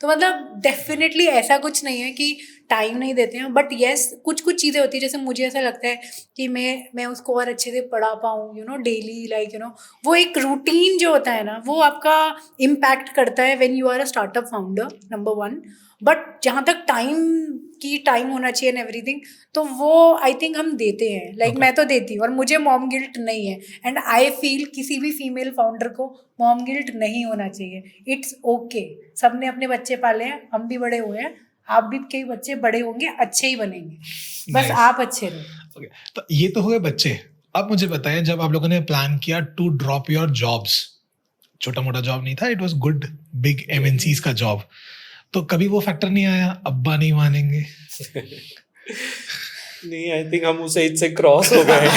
तो मतलब डेफिनेटली ऐसा कुछ नहीं है कि टाइम नहीं देते हैं. बट येस, कुछ कुछ चीज़ें होती है, जैसे मुझे ऐसा लगता है कि मैं उसको और अच्छे से पढ़ा पाऊँ, डेली, लाइक वो एक रूटीन जो होता है ना, वो आपका इम्पैक्ट करता है when you are a startup founder, number 1. But जहाँ तक टाइम होना चाहिए एंड एवरीथिंग, तो वो आई थिंक हम देते हैं. लाइक मैं तो देती हूँ, और मुझे मॉम गिल्ट नहीं है. एंड आई फील किसी भी फीमेल फाउंडर को मॉम गिल्ट नहीं होना चाहिए. It's okay. सबने अपने बच्चे पाले हैं, हम भी बड़े हुए हैं, आप भी कई बच्चे बड़े होंगे, अच्छे ही बनेंगे. बस Nice. आप अच्छे रहो. Okay. तो ये तो हो गए बच्चे. अब मुझे बताएं, जब आप लोगों ने प्लान किया टू ड्रॉप योर जॉब्स, छोटा मोटा जॉब नहीं था, it was good big MNCs का जॉब, तो कभी वो फैक्टर नहीं आया अब्बा नहीं मानेंगे? नहीं, आई थिंक हम उस एज से क्रॉस हो गए.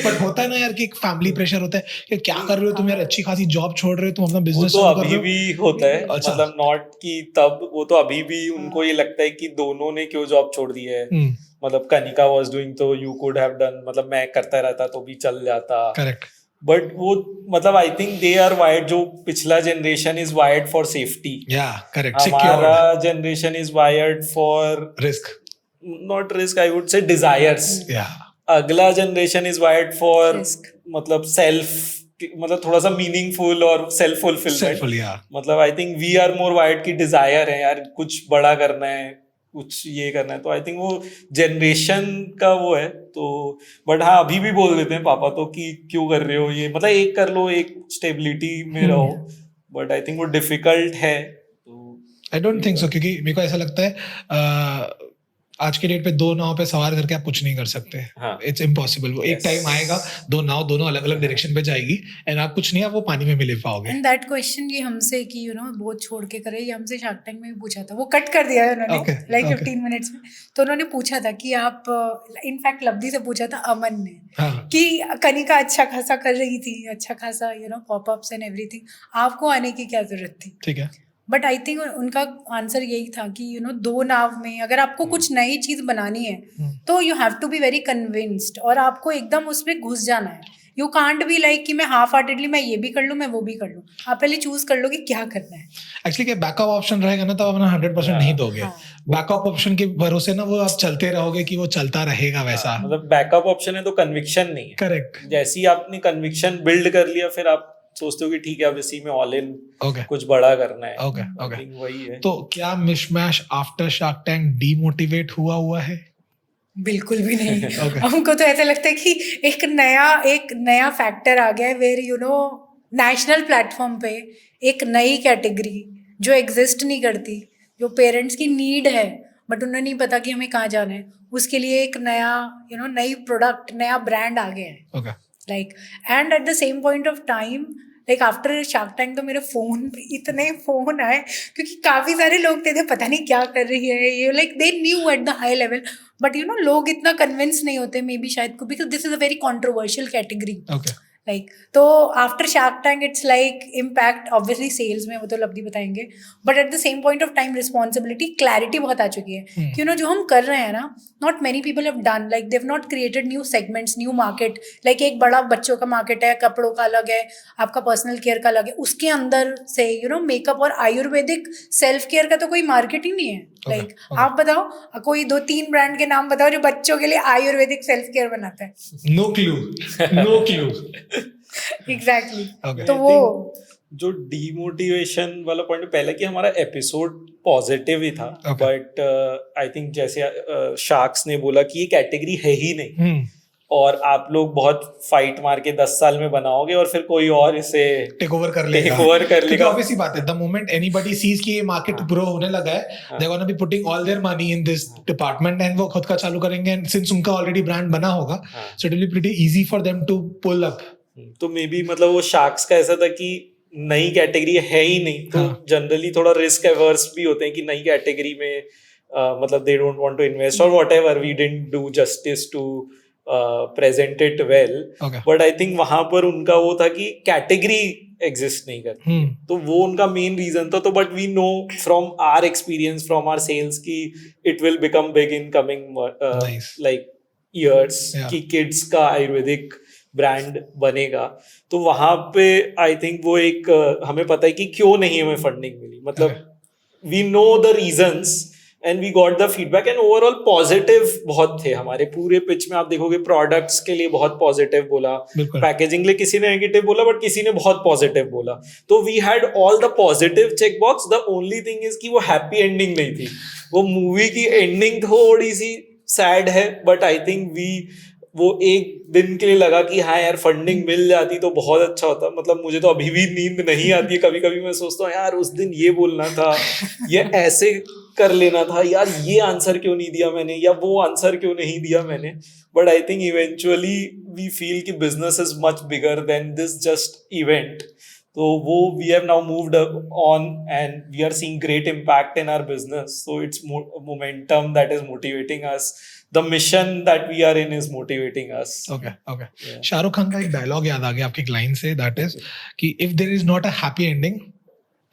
बट होता है ना यार कि एक फैमिली प्रेशर होता है कि क्या कर रहे हो तुम यार, अच्छी खासी जॉब छोड़ रहे हो, तुम अपना वो बिजनेस तो शुरू कर अभी रहे हो. भी होता है. अच्छा. मतलब नॉट कि तब, वो तो अभी भी उनको ये लगता है कि दोनों ने क्यों जॉब छोड़ दी है. मतलब कनिका वाज डूइंग तो यू कुड हैव डन, मतलब मैं करता रहता तो भी चल जाता. करेक्ट. बट वो मतलब I think they are wired, जो पिछला generation is wired for safety. Yeah correct. हमारा secure. Generation is wired for risk. Not risk, I would say desires. Yeah अगला generation is wired for Risk. मतलब self, मतलब थोड़ा सा meaningful और self fulfilment. सेल्फुल. या मतलब I think we are more wide की डिजायर है यार, कुछ बड़ा करना है, कुछ ये करना है. तो आई थिंक वो जनरेशन का वो है. तो बट हाँ, अभी भी बोल देते हैं पापा तो कि क्यों कर रहे हो ये, मतलब एक कर लो, एक स्टेबिलिटी में रहो. बट आई थिंक वो डिफिकल्ट है. तो आई डोंट थिंक सो, क्योंकि मेरे को ऐसा लगता है आज के डेट पे दो नाव पे सवार करके आप कुछ नहीं कर सकते. It's impossible. वो एक टाइम आएगा, दो नाव दोनों अलग अलग डायरेक्शन पे जाएगी, एंड आप कुछ नहीं, आप वो पानी में मिल पाओगे. एंड दैट क्वेश्चन ये हमसे कि बहुत छोड़ के करे, ये हमसे शार्क टैंक में भी पूछा था. वो कट कर दिया है उन्होंने, लाइक 15 मिनट्स में. तो उन्होंने पूछा था कि आप, इनफैक्ट लब्धि से पूछा था अमन ने, कि कनिका अच्छा खासा कर रही थी, अच्छा खासा पॉपअप्स एंड एवरीथिंग, आपको आने की क्या जरूरत थी. ठीक है. बट आई थिंक उनका आंसर यही था कि दो नाव में अगर आपको कुछ नई चीज बनानी है, तो you have to be very convinced, और आपको एकदम उसमें घुस जाना है. यू कांट बी लाइक कि मैं हाफ हार्टेडली मैं ये भी कर लूँ, मैं वो भी कर लूँ. आप पहले चूज कर लो कि क्या करना है. एक्चुअली क्या बैकअप ऑप्शन रहेगा ना, तो आप अपना 100% नहीं दोगे. बैकअप ऑप्शन के भरोसे ना वो आप चलते रहोगे कि वो चलता रहेगा वैसा. मतलब बैकअप ऑप्शन है तो कन्विक्शन नहीं है. करेक्ट. जैसे ही आपने कन्विक्शन बिल्ड कर लिया, फिर आप सोचते हो कि ठीक है, अब इसी में ऑल इन कुछ बड़ा करना है. ओके. वही है. तो क्या Mishmash after shark Tank demotivate हुआ है? बिल्कुल भी नहीं. हमको तो ऐसा लगता है कि एक नया फैक्टर आ गया है, वेर नेशनल प्लेटफॉर्म पे एक नई कैटेगरी जो एग्जिस्ट नहीं करती, जो पेरेंट्स की नीड है बट उन्हें नहीं पता कि हमें कहाँ जाना है, उसके लिए एक नया नई प्रोडक्ट, नया ब्रांड आ गया है. Like and eight the same point of time, like after shark tank तो मेरे फोन पे इतने फोन आए, क्योंकि काफी सारे लोग थे पता नहीं क्या कर रही है ये, like they knew at the high level, but लोग इतना कन्विंस नहीं होते, मे बी शायद, because this is a very controversial category. Like तो after shark tank it's like impact obviously sales में, वो तो लब्धि बताएंगे, but at the same point of time responsibility, clarity बहुत आ चुकी है कि जो हम कर रहे हैं ना, not many people have done, like they have not created new segments, new market. Like एक बड़ा बच्चों का मार्केट है, कपड़ों का अलग है, आपका पर्सनल केयर का अलग है, उसके अंदर से मेकअप और आयुर्वेदिक सेल्फ केयर का तो कोई मार्केट ही नहीं है. लाइक आप बताओ, कोई 2-3 ब्रांड के नाम बताओ जो बच्चों के लिए आयुर्वेदिक सेल्फ केयर बनाता है. No clue. एग्जैक्टली. तो वो जो डीमोटिवेशन वाला पॉइंट, पहले कि हमारा एपिसोड पॉजिटिव ही था, बट आई थिंक जैसे शार्क्स ने बोला कि ये कैटेगरी है ही नहीं, और आप लोग बहुत फाइट मार के 10 साल में बनाओगे और फिर कोई और इसे टेक ओवर कर लेगा. ऑब्वियसली बात है, द मोमेंट एनीबॉडी सीज कि ये मार्केट ग्रो होने लगा है, they gonna be putting all their money in this department, and वो खुद का चालू करेंगे, एंड सिंस उनका ऑलरेडी ब्रांड बना होगा, so it will be pretty easy for them to pull up. तो मे बी मतलब वो शार्क्स का ऐसा था कि नई कैटेगरी है ही नहीं, तो जनरली थोड़ा रिस्क एवर्स भी होते हैं कि नई कैटेगरी में मतलब they don't want to invest और whatever, we didn't do justice to present it well. But I think वहां पर उनका वो था कि कैटेगरी एग्जिस्ट नहीं करती, तो वो उनका मेन रीजन था. तो but we know from our experience, from our sales की it will become big in coming like years, कि किड्स का आयुर्वेदिक ब्रांड बनेगा. तो वहां पे आई थिंक वो एक हमें पता है कि क्यों नहीं हमें फंडिंग मिली. मतलब we know the reasons, and we got the feedback and overall positive बहुत थे हमारे पूरे पिच में। आप देखोगे प्रोडक्ट्स के लिए बहुत पॉजिटिव बोला, बिल्कुल। पैकेजिंग लिए किसी ने नेगेटिव बोला, बट किसी ने बहुत पॉजिटिव बोला। तो we had all the positive check box. The only thing is कि वो हैप्पी एंडिंग नहीं थी। वो मूवी की एंडिंग थोड़ी सी सैड है, बट आई थिंक वो एक दिन के लिए लगा कि हाँ यार फंडिंग मिल जाती तो बहुत अच्छा होता। मतलब मुझे तो अभी भी नींद नहीं आती है, कभी कभी मैं सोचता हूँ यार उस दिन ये बोलना था, ये ऐसे कर लेना था, यार ये आंसर क्यों नहीं दिया मैंने, या वो आंसर क्यों नहीं दिया मैंने। But I think eventually we feel कि business is much bigger than this just event. तो वो we have now moved on and we are seeing great impact in our business. So it's momentum that is motivating us. The mission that we are in is motivating us. Okay. Yeah. Shahrukh Khan का एक dialogue याद आ गया आपकी एक line से, that is कि if there is not a happy ending,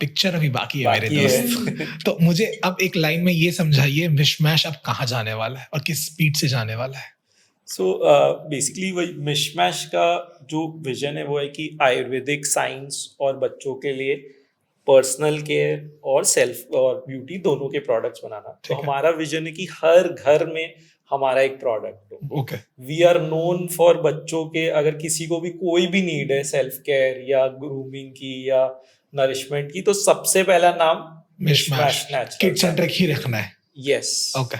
picture अभी बाकी है मेरे दोस्त। तो मुझे अब एक लाइन में ये समझाइए, मिशमैश अब कहाँ जाने वाला है और किस स्पीड से जाने वाला है? So basically वही मिशमैश का जो विजन है वो है कि आयुर्वेदिक साइंस और बच्चों के लिए पर्सनल केयर और सेल्फ और ब्यूटी दोनों के प्रोडक्ट्स बनाना। तो हमारा विजन है कि हर घर में हमारा एक प्रोडक्ट हो। Okay. We are known for बच्चों के, अगर किसी को भी कोई भी नीड है सेल्फ केयर या ग्रूमिंग की या नरिशमेंट की, तो सबसे पहला नाम मिशमैश नेचुरल किड सेंट्रिक ही रखना है। यस। ओके,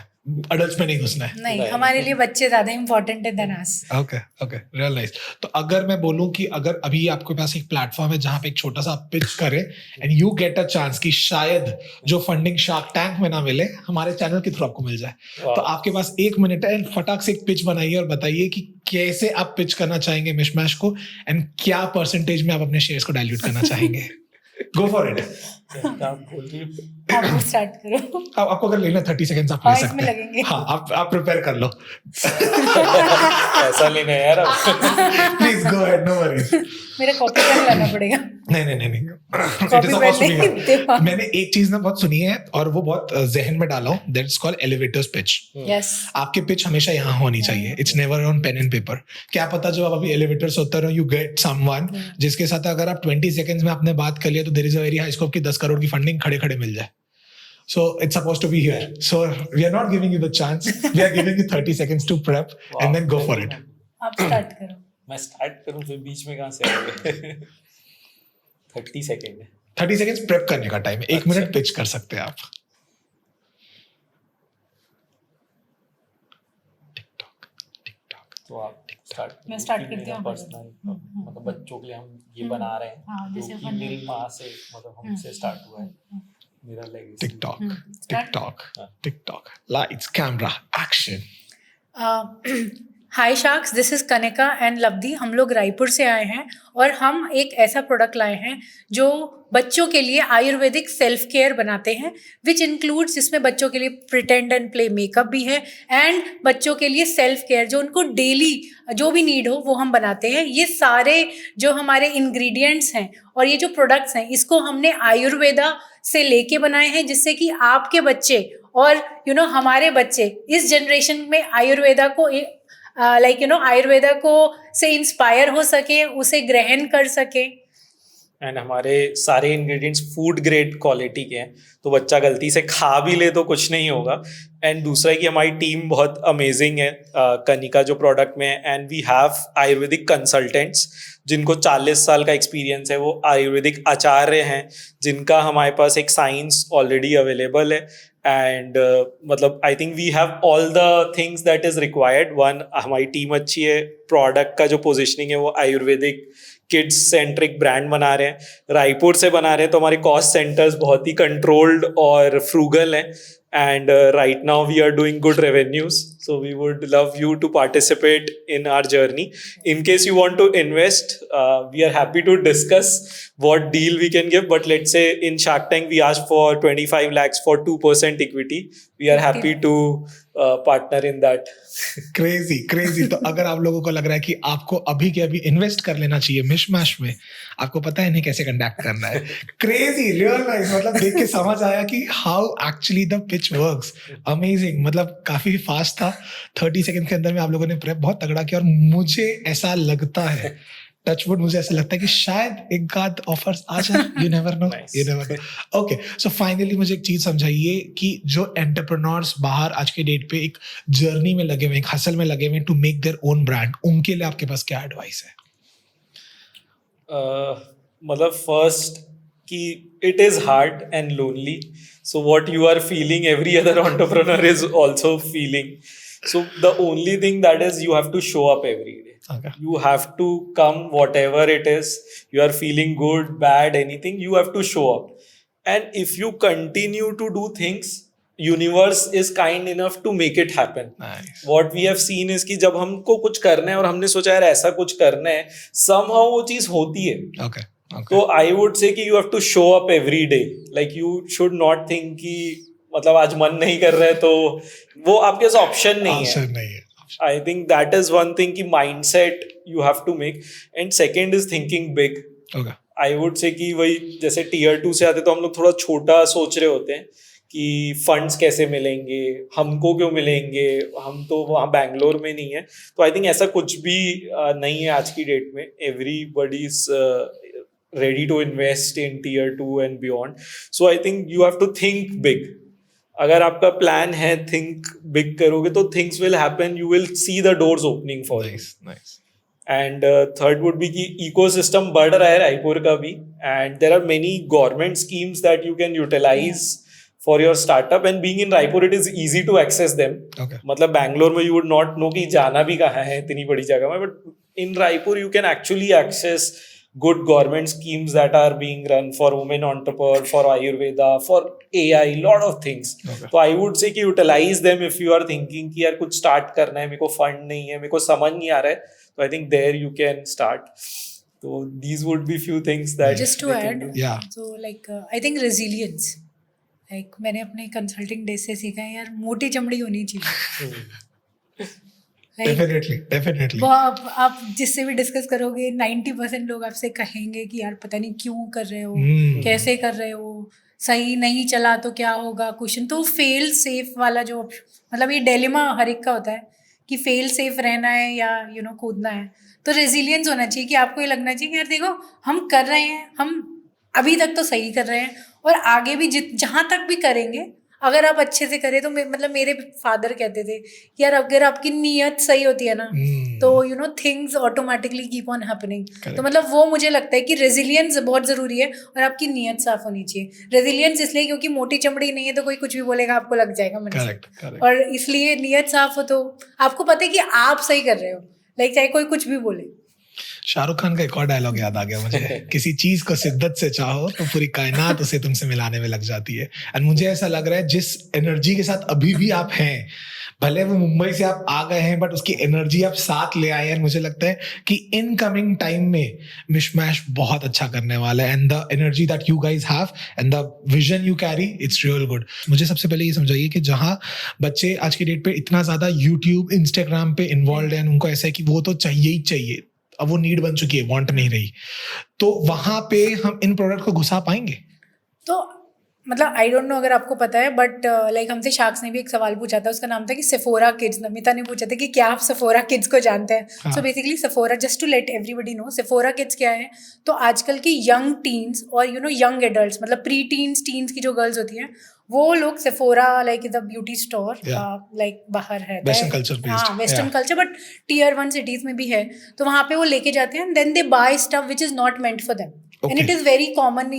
एडल्ट्स में नहीं घुसना है। नहीं, हमारे लिए बच्चे ज्यादा इंपॉर्टेंट है than us. Okay, real nice. तो अगर मैं बोलूं कि अगर अभी आपके पास एक प्लेटफॉर्म है जहां पे एक छोटा सा पिच करे and you get a chance कि शायद जो फंडिंग शार्क टैंक में ना मिले, हमारे चैनल के थ्रू आपको मिल जाए, तो आपके पास 1 मिनट है एंड फटाक से एक पिच बनाइए और बताइए कि कैसे आप पिच करना चाहेंगे मिशमैश को एंड क्या परसेंटेज में आप अपने शेयर्स को डाइल्यूट करना चाहेंगे। Go for it. आप स्टार्ट करो। आपको अगर लेना 30 सेकंड्स आप ले हाँ, सकते इसमें हैं। लगेंगे। हाँ, आप प्रिपेयर कर लो। ऐसा लेना है यार। Please go ahead, no worries. मेरा कॉपी पेन लाना पड़ेगा। नहीं। कॉपी पेन नहीं देवा। मैंने एक चीज ना बहुत सुनी है और वो बहुत जहन में डाला हूँ, that's called elevators pitch. Yes. आपकी पिच हमेशा यहाँ होनी चाहिए, it's never on pen and paper. क्या पता जब आप अभी एलिवेटर से उतर रहे हो, यू गेट समवन जिसके साथ अगर आप 20 सेकंड्स में आपने बात कर लिया तो there is a very high scope कि 10 करोड़ की फंडिंग खड़े खड़े मिल जाए। So it's supposed to be here. So we are not giving you the chance. We are giving you 30 seconds to prep and then go for it. आप start करो। मैं start करूं फिर बीच में कहाँ से आओगे? 30 सेकेंड है। 30 seconds prep करने का टाइम है। 1 मिनट पिच कर सकते हैं आप। तो आप स्टार्ट। मैं स्टार्ट करती हूँ। पर्सनल मतलब बच्चों के लिए हम ये बना रहे हैं, क्योंकि मेरी माँ से मतलब हमसे स्टार्ट हुआ है मेरा legacy. TikTok. Lights, camera, action. Hi sharks, this is Kanika and Lavdi. हम लोग रायपुर से आए हैं और हम एक ऐसा प्रोडक्ट लाए हैं जो बच्चों के लिए आयुर्वेदिक सेल्फ केयर बनाते हैं, विच इंक्लूड्स, जिसमें बच्चों के लिए प्रिटेंड एंड प्ले मेकअप भी है एंड बच्चों के लिए सेल्फ केयर जो उनको डेली जो भी नीड हो वो हम बनाते हैं। ये सारे जो हमारे इंग्रेडिएंट्स हैं और ये जो प्रोडक्ट्स हैं, इसको हमने आयुर्वेदा से लेके बनाए हैं, जिससे कि आपके बच्चे और हमारे बच्चे इस जनरेशन में आयुर्वेदा को आयुर्वेदा को से इंस्पायर हो सके, उसे ग्रहण कर सके। एंड हमारे सारे इंग्रेडिएंट्स फूड ग्रेड क्वालिटी के हैं, तो बच्चा गलती से खा भी ले तो कुछ नहीं होगा। एंड दूसरा है कि हमारी टीम बहुत अमेजिंग है कनिका जो प्रोडक्ट में है, and we have Ayurvedic consultants जिनको 40 साल का एक्सपीरियंस है। वो आयुर्वेदिक आचार्य हैं जिनका हमारे पास एक साइंस ऑलरेडी अवेलेबल है। एंड मतलब I think we have all the things that is required. One, हमारी टीम अच्छी है, प्रोडक्ट का जो पोजिशनिंग है वो आयुर्वेदिक किड्स सेंट्रिक ब्रांड बना रहे हैं, रायपुर से बना रहे हैं, तो हमारे कॉस्ट सेंटर्स बहुत ही कंट्रोल्ड और फ्रूगल हैं। And right now we are doing good revenues, so we would love you to participate in our journey. In case you want to invest, we are happy to discuss what deal we can give, but let's say in Shark Tank we asked for 25 lakhs for 2% equity. We are happy to partner in that. Crazy. तो अगर आप लोगों को लग रहा है कि आपको अभी के अभी इन्वेस्ट कर लेना चाहिए मिशमैश में, आपको पता है इन्हें कैसे कंडक्ट करना है। Crazy, real nice. मतलब देख के समझ आया कि how actually the pitch works. Amazing, मतलब काफी फास्ट था। 30 सेकंड के अंदर में आप लोगों ने प्रेप बहुत तगड़ा किया और मुझे ऐसा लगता है टचवुड मुझे ऐसा लगता है कि शायद एक आध ऑफर्स आ जाए, you never know, Nice. You never know. Okay, so finally मुझे एक चीज समझाइए कि जो एंटरप्रेन्योर्स बाहर आज के डेट पे एक जर्नी में लगे हुए, एक हसल में लगे हुए to make their own brand, उनके लिए आपके पास क्या एडवाइस है? मतलब फर्स्ट कि it is hard and lonely, so what you are feeling every other entrepreneur is also feeling, so the only thing that is you have to show up every day. Okay. You have to come whatever it is, you are feeling good, bad, anything, you have to show up. And if you continue to do things, universe is kind enough to make it happen. Nice. What we have seen is कि जब हमको कुछ करना है और हमने सोचा यार ऐसा कुछ करना है, somehow वो चीज होती है. Okay. Okay. तो I would say कि you have to show up every day. Like you should not think कि मतलब आज मन नहीं कर रहे तो वो आपके पास ऑप्शन नहीं है. Option नहीं है. I think that is one thing कि mindset you have to make. And second is thinking big. Okay. I would say कि वही जैसे टीयर 2 से आते तो हम लोग थोड़ा छोटा सोच रहे होते हैं कि फंड्स कैसे मिलेंगे, हमको क्यों मिलेंगे, हम तो वहाँ बैंगलोर में नहीं है. तो आई थिंक ऐसा कुछ भी नहीं है आज की डेट में. Everybody is ready to invest in tier 2 and beyond. So I think you have to think big. अगर आपका प्लान है थिंक बिग करोगे तो things will happen, you will see the doors opening for you. Nice. Nice. And third would be कि ecosystem बढ़ रहा है रायपुर का भी, and there are many government schemes that you can utilise for your startup. And being in Raipur it is easy to access them. Okay. मतलब बैंगलोर में you would not know कि जाना भी कहाँ है इतनी बड़ी जगह में, but in Raipur you can actually access good government schemes that are being run for women entrepreneur, for Ayurveda, for AI, lot of things. Okay. So I would say कि utilize them if you are thinking कि यार कुछ start करना है, मेरे को fund नहीं है, मेरे को समझ नहीं आ रहा है, तो I think there you can start. So these would be few things that Just to they can add, do. Yeah. so like I think resilience, like मैंने अपने कंसल्टिंग डेज से सीखा है यार, मोटी चमड़ी होनी चाहिए. Like, Definitely. वो आप जिससे भी डिस्कस करोगे 90% लोग आपसे कहेंगे कि यार पता नहीं क्यों कर रहे हो, कैसे कर रहे हो, सही नहीं चला तो क्या होगा क्वेश्चन. तो फेल सेफ वाला जो मतलब ये डिलेमा हर एक का होता है कि फेल सेफ रहना है या कूदना है. तो रेजिलियंस होना चाहिए कि आपको ये लगना चाहिए कि यार देखो हम कर रहे हैं, हम अभी तक तो सही कर रहे हैं और आगे भी जहाँ तक भी करेंगे अगर आप अच्छे से करें तो मतलब मेरे फादर कहते थे कि यार अगर आपकी नीयत सही होती है ना तो things automatically keep on happening. तो मतलब वो मुझे लगता है कि रेजिलियंस बहुत ज़रूरी है और आपकी नीयत साफ होनी चाहिए. रेजिलियंस इसलिए क्योंकि मोटी चमड़ी नहीं है तो कोई कुछ भी बोलेगा आपको लग जाएगा मन से. Correct. और इसलिए नीयत साफ हो तो आपको पता है कि आप सही कर रहे हो, लाइक चाहे कोई कुछ भी बोले. शाहरुख खान का एक और डायलॉग याद आ गया मुझे, किसी चीज को शिद्दत से चाहो तो पूरी कायनात उसे तुमसे मिलाने में लग जाती है. एंड मुझे ऐसा लग रहा है जिस एनर्जी के साथ अभी भी आप हैं, भले वो मुंबई से आप आ गए हैं बट उसकी एनर्जी आप साथ ले आए हैं. मुझे लगता है कि इनकमिंग टाइम में मिशमैश बहुत अच्छा करने वाला है. And the energy that you guys have and the vision you carry, it's real good. मुझे सबसे पहले ये समझाइए कि जहाँ बच्चे आज की डेट पे इतना ज्यादा यूट्यूब इंस्टाग्राम पे इन्वॉल्व है, उनको ऐसा है कि वो तो चाहिए ही चाहिए, अब वो नीड बन चुकी है, वांट नहीं रही, तो वहां पे हम इन प्रोडक्ट को घुसा पाएंगे? तो मतलब आई डोंट नो अगर आपको पता है बट लाइक हमसे शाक्स ने भी एक सवाल पूछा था, उसका नाम था कि सेफोरा किड्स. नमिता ने पूछा था कि क्या आप सेफोरा किड्स को जानते हैं. So basically Sephora, just to let everybody know, Sephora kids क्या है. तो आजकल की यंग टीन्स और यंग एडल्ट्स, मतलब प्री टीन्स की जो गर्ल्स होती हैं वो लोग Sephora like is a beauty store, like बाहर है वेस्टर्न कल्चर, हाँ western culture, but tier 1 cities में भी है. तो वहाँ पे वो लेके जाते हैं, then they buy stuff which is not meant for them. And it is very common.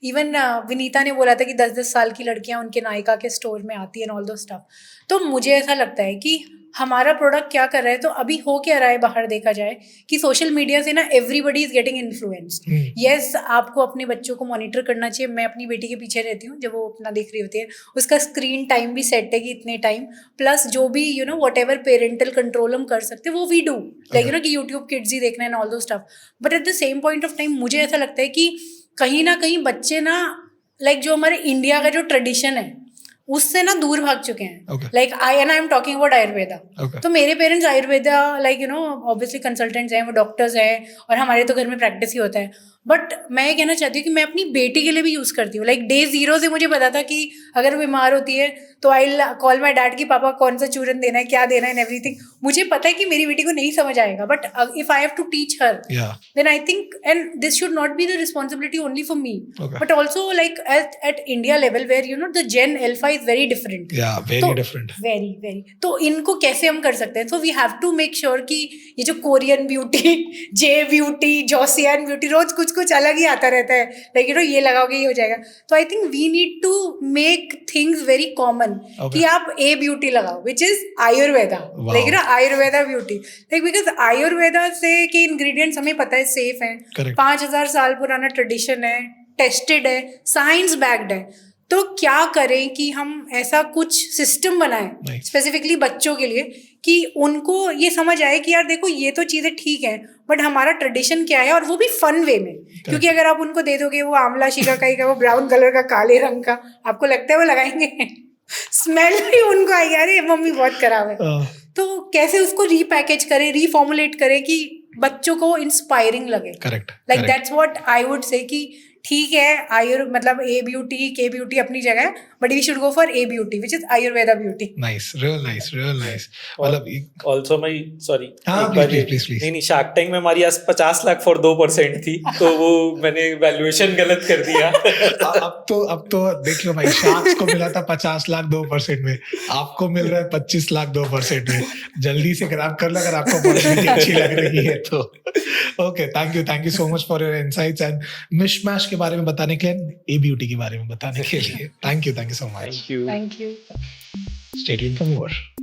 Even Vinita ने बोला था कि 10-10 साल की लड़कियां उनके नायका के स्टोर में आती हैं, ऑल दो स्टफ. तो मुझे ऐसा लगता है कि हमारा प्रोडक्ट क्या कर रहा है. तो अभी हो क्या रहा है बाहर देखा जाए कि सोशल मीडिया से ना everybody is getting influenced. Yes, आपको अपने बच्चों को मॉनिटर करना चाहिए. मैं अपनी बेटी के पीछे रहती हूँ, जब वो अपना देख रही होती है उसका स्क्रीन टाइम भी सेट है कि इतने टाइम, प्लस जो भी वॉट एवर पेरेंटल कंट्रोल हम कर सकते हैं वो वी डू, लाइक कि यूट्यूब किड्स ही देखना है एंड ऑल दो stuff. But at the same point of time मुझे ऐसा लगता है कि कहीं ना कहीं बच्चे ना लाइक जो हमारे इंडिया का जो ट्रेडिशन है उससे ना दूर भाग चुके हैं. Like I am talking about Ayurveda. तो मेरे parents Ayurveda like obviously consultants हैं, वो डॉक्टर्स हैं और हमारे तो घर में प्रैक्टिस ही होता है. बट मैं ये कहना चाहती हूँ कि मैं अपनी बेटी के लिए भी यूज़ करती हूँ. लाइक डे 0 से मुझे पता था कि अगर वो बीमार होती है तो आई कॉल माई डैड कि पापा कौन सा चूरन देना है, क्या देना है, एंड एवरीथिंग. मुझे पता है कि मेरी बेटी को नहीं समझ आएगा, but if I have to teach her, then I think, and this should not be the responsibility only for me, but also like at India level where you know the Gen Alpha is very different. Yeah, very different. Very. तो इनको कैसे हम कर सकते हैं? So we have to make sure कि ये जो कोरियन ब्यूटी, जे ब्यूटी, जोसियन ब्यूटी, रोज कुछ अलग ही आता रहता है. Like you know ये लगाओगे ये हो जाएगा. तो I think we need to make things very common. कि आप A beauty लगाओ, which is Ayurveda. Like you know Ayurveda beauty. Like because Ayurveda से के ingredients हमें पता है सेफ हैं, 5000 साल पुराना ट्रेडिशन है, टेस्टेड है, साइंस बैक्ड है. तो क्या करें कि हम ऐसा कुछ सिस्टम बनाएं स्पेसिफिकली बच्चों के लिए कि उनको ये समझ आए कि यार देखो ये तो चीज़ें ठीक हैं, बट हमारा ट्रेडिशन क्या है, और वो भी फन वे में. क्योंकि अगर आप उनको दे दोगे वो आंवला शिकाकाई का, वो ब्राउन कलर का, काले रंग का, आपको लगता है वो लगाएंगे? स्मेल भी उनको आएगी, अरे मम्मी बहुत खराब है. तो कैसे उसको रीपैकेज करें, रीफॉर्मुलेट करें कि बच्चों को इंस्पायरिंग लगे. Correct. Like that's what I would say कि ठीक है मतलब ए ब्यूटी के ब्यूटी अपनी जगह, but we should go for a beauty which is Ayurveda beauty. Nice, real nice. मतलब आल्सो मैं सॉरी, प्लीज नहीं शार्क टैंक में हमारी आज 50 लाख फॉर 2% थी, तो वो मैंने वैल्यूएशन गलत कर दिया. अब तो देख लो भाई, शार्क्स को मिला था 50 लाख 2% में, आपको मिल रहा है 25 लाख 2% में. जल्दी से ग्रैब कर लो अगर आपको पॉलिसी अच्छी लग रही है तो. Okay, thank you so much for your insights and मिशमैश के बारे में बताने के लिए, ए ब्यूटी के बारे में बताने के लिए. Thank you so much. Thank you. Stay tuned for more.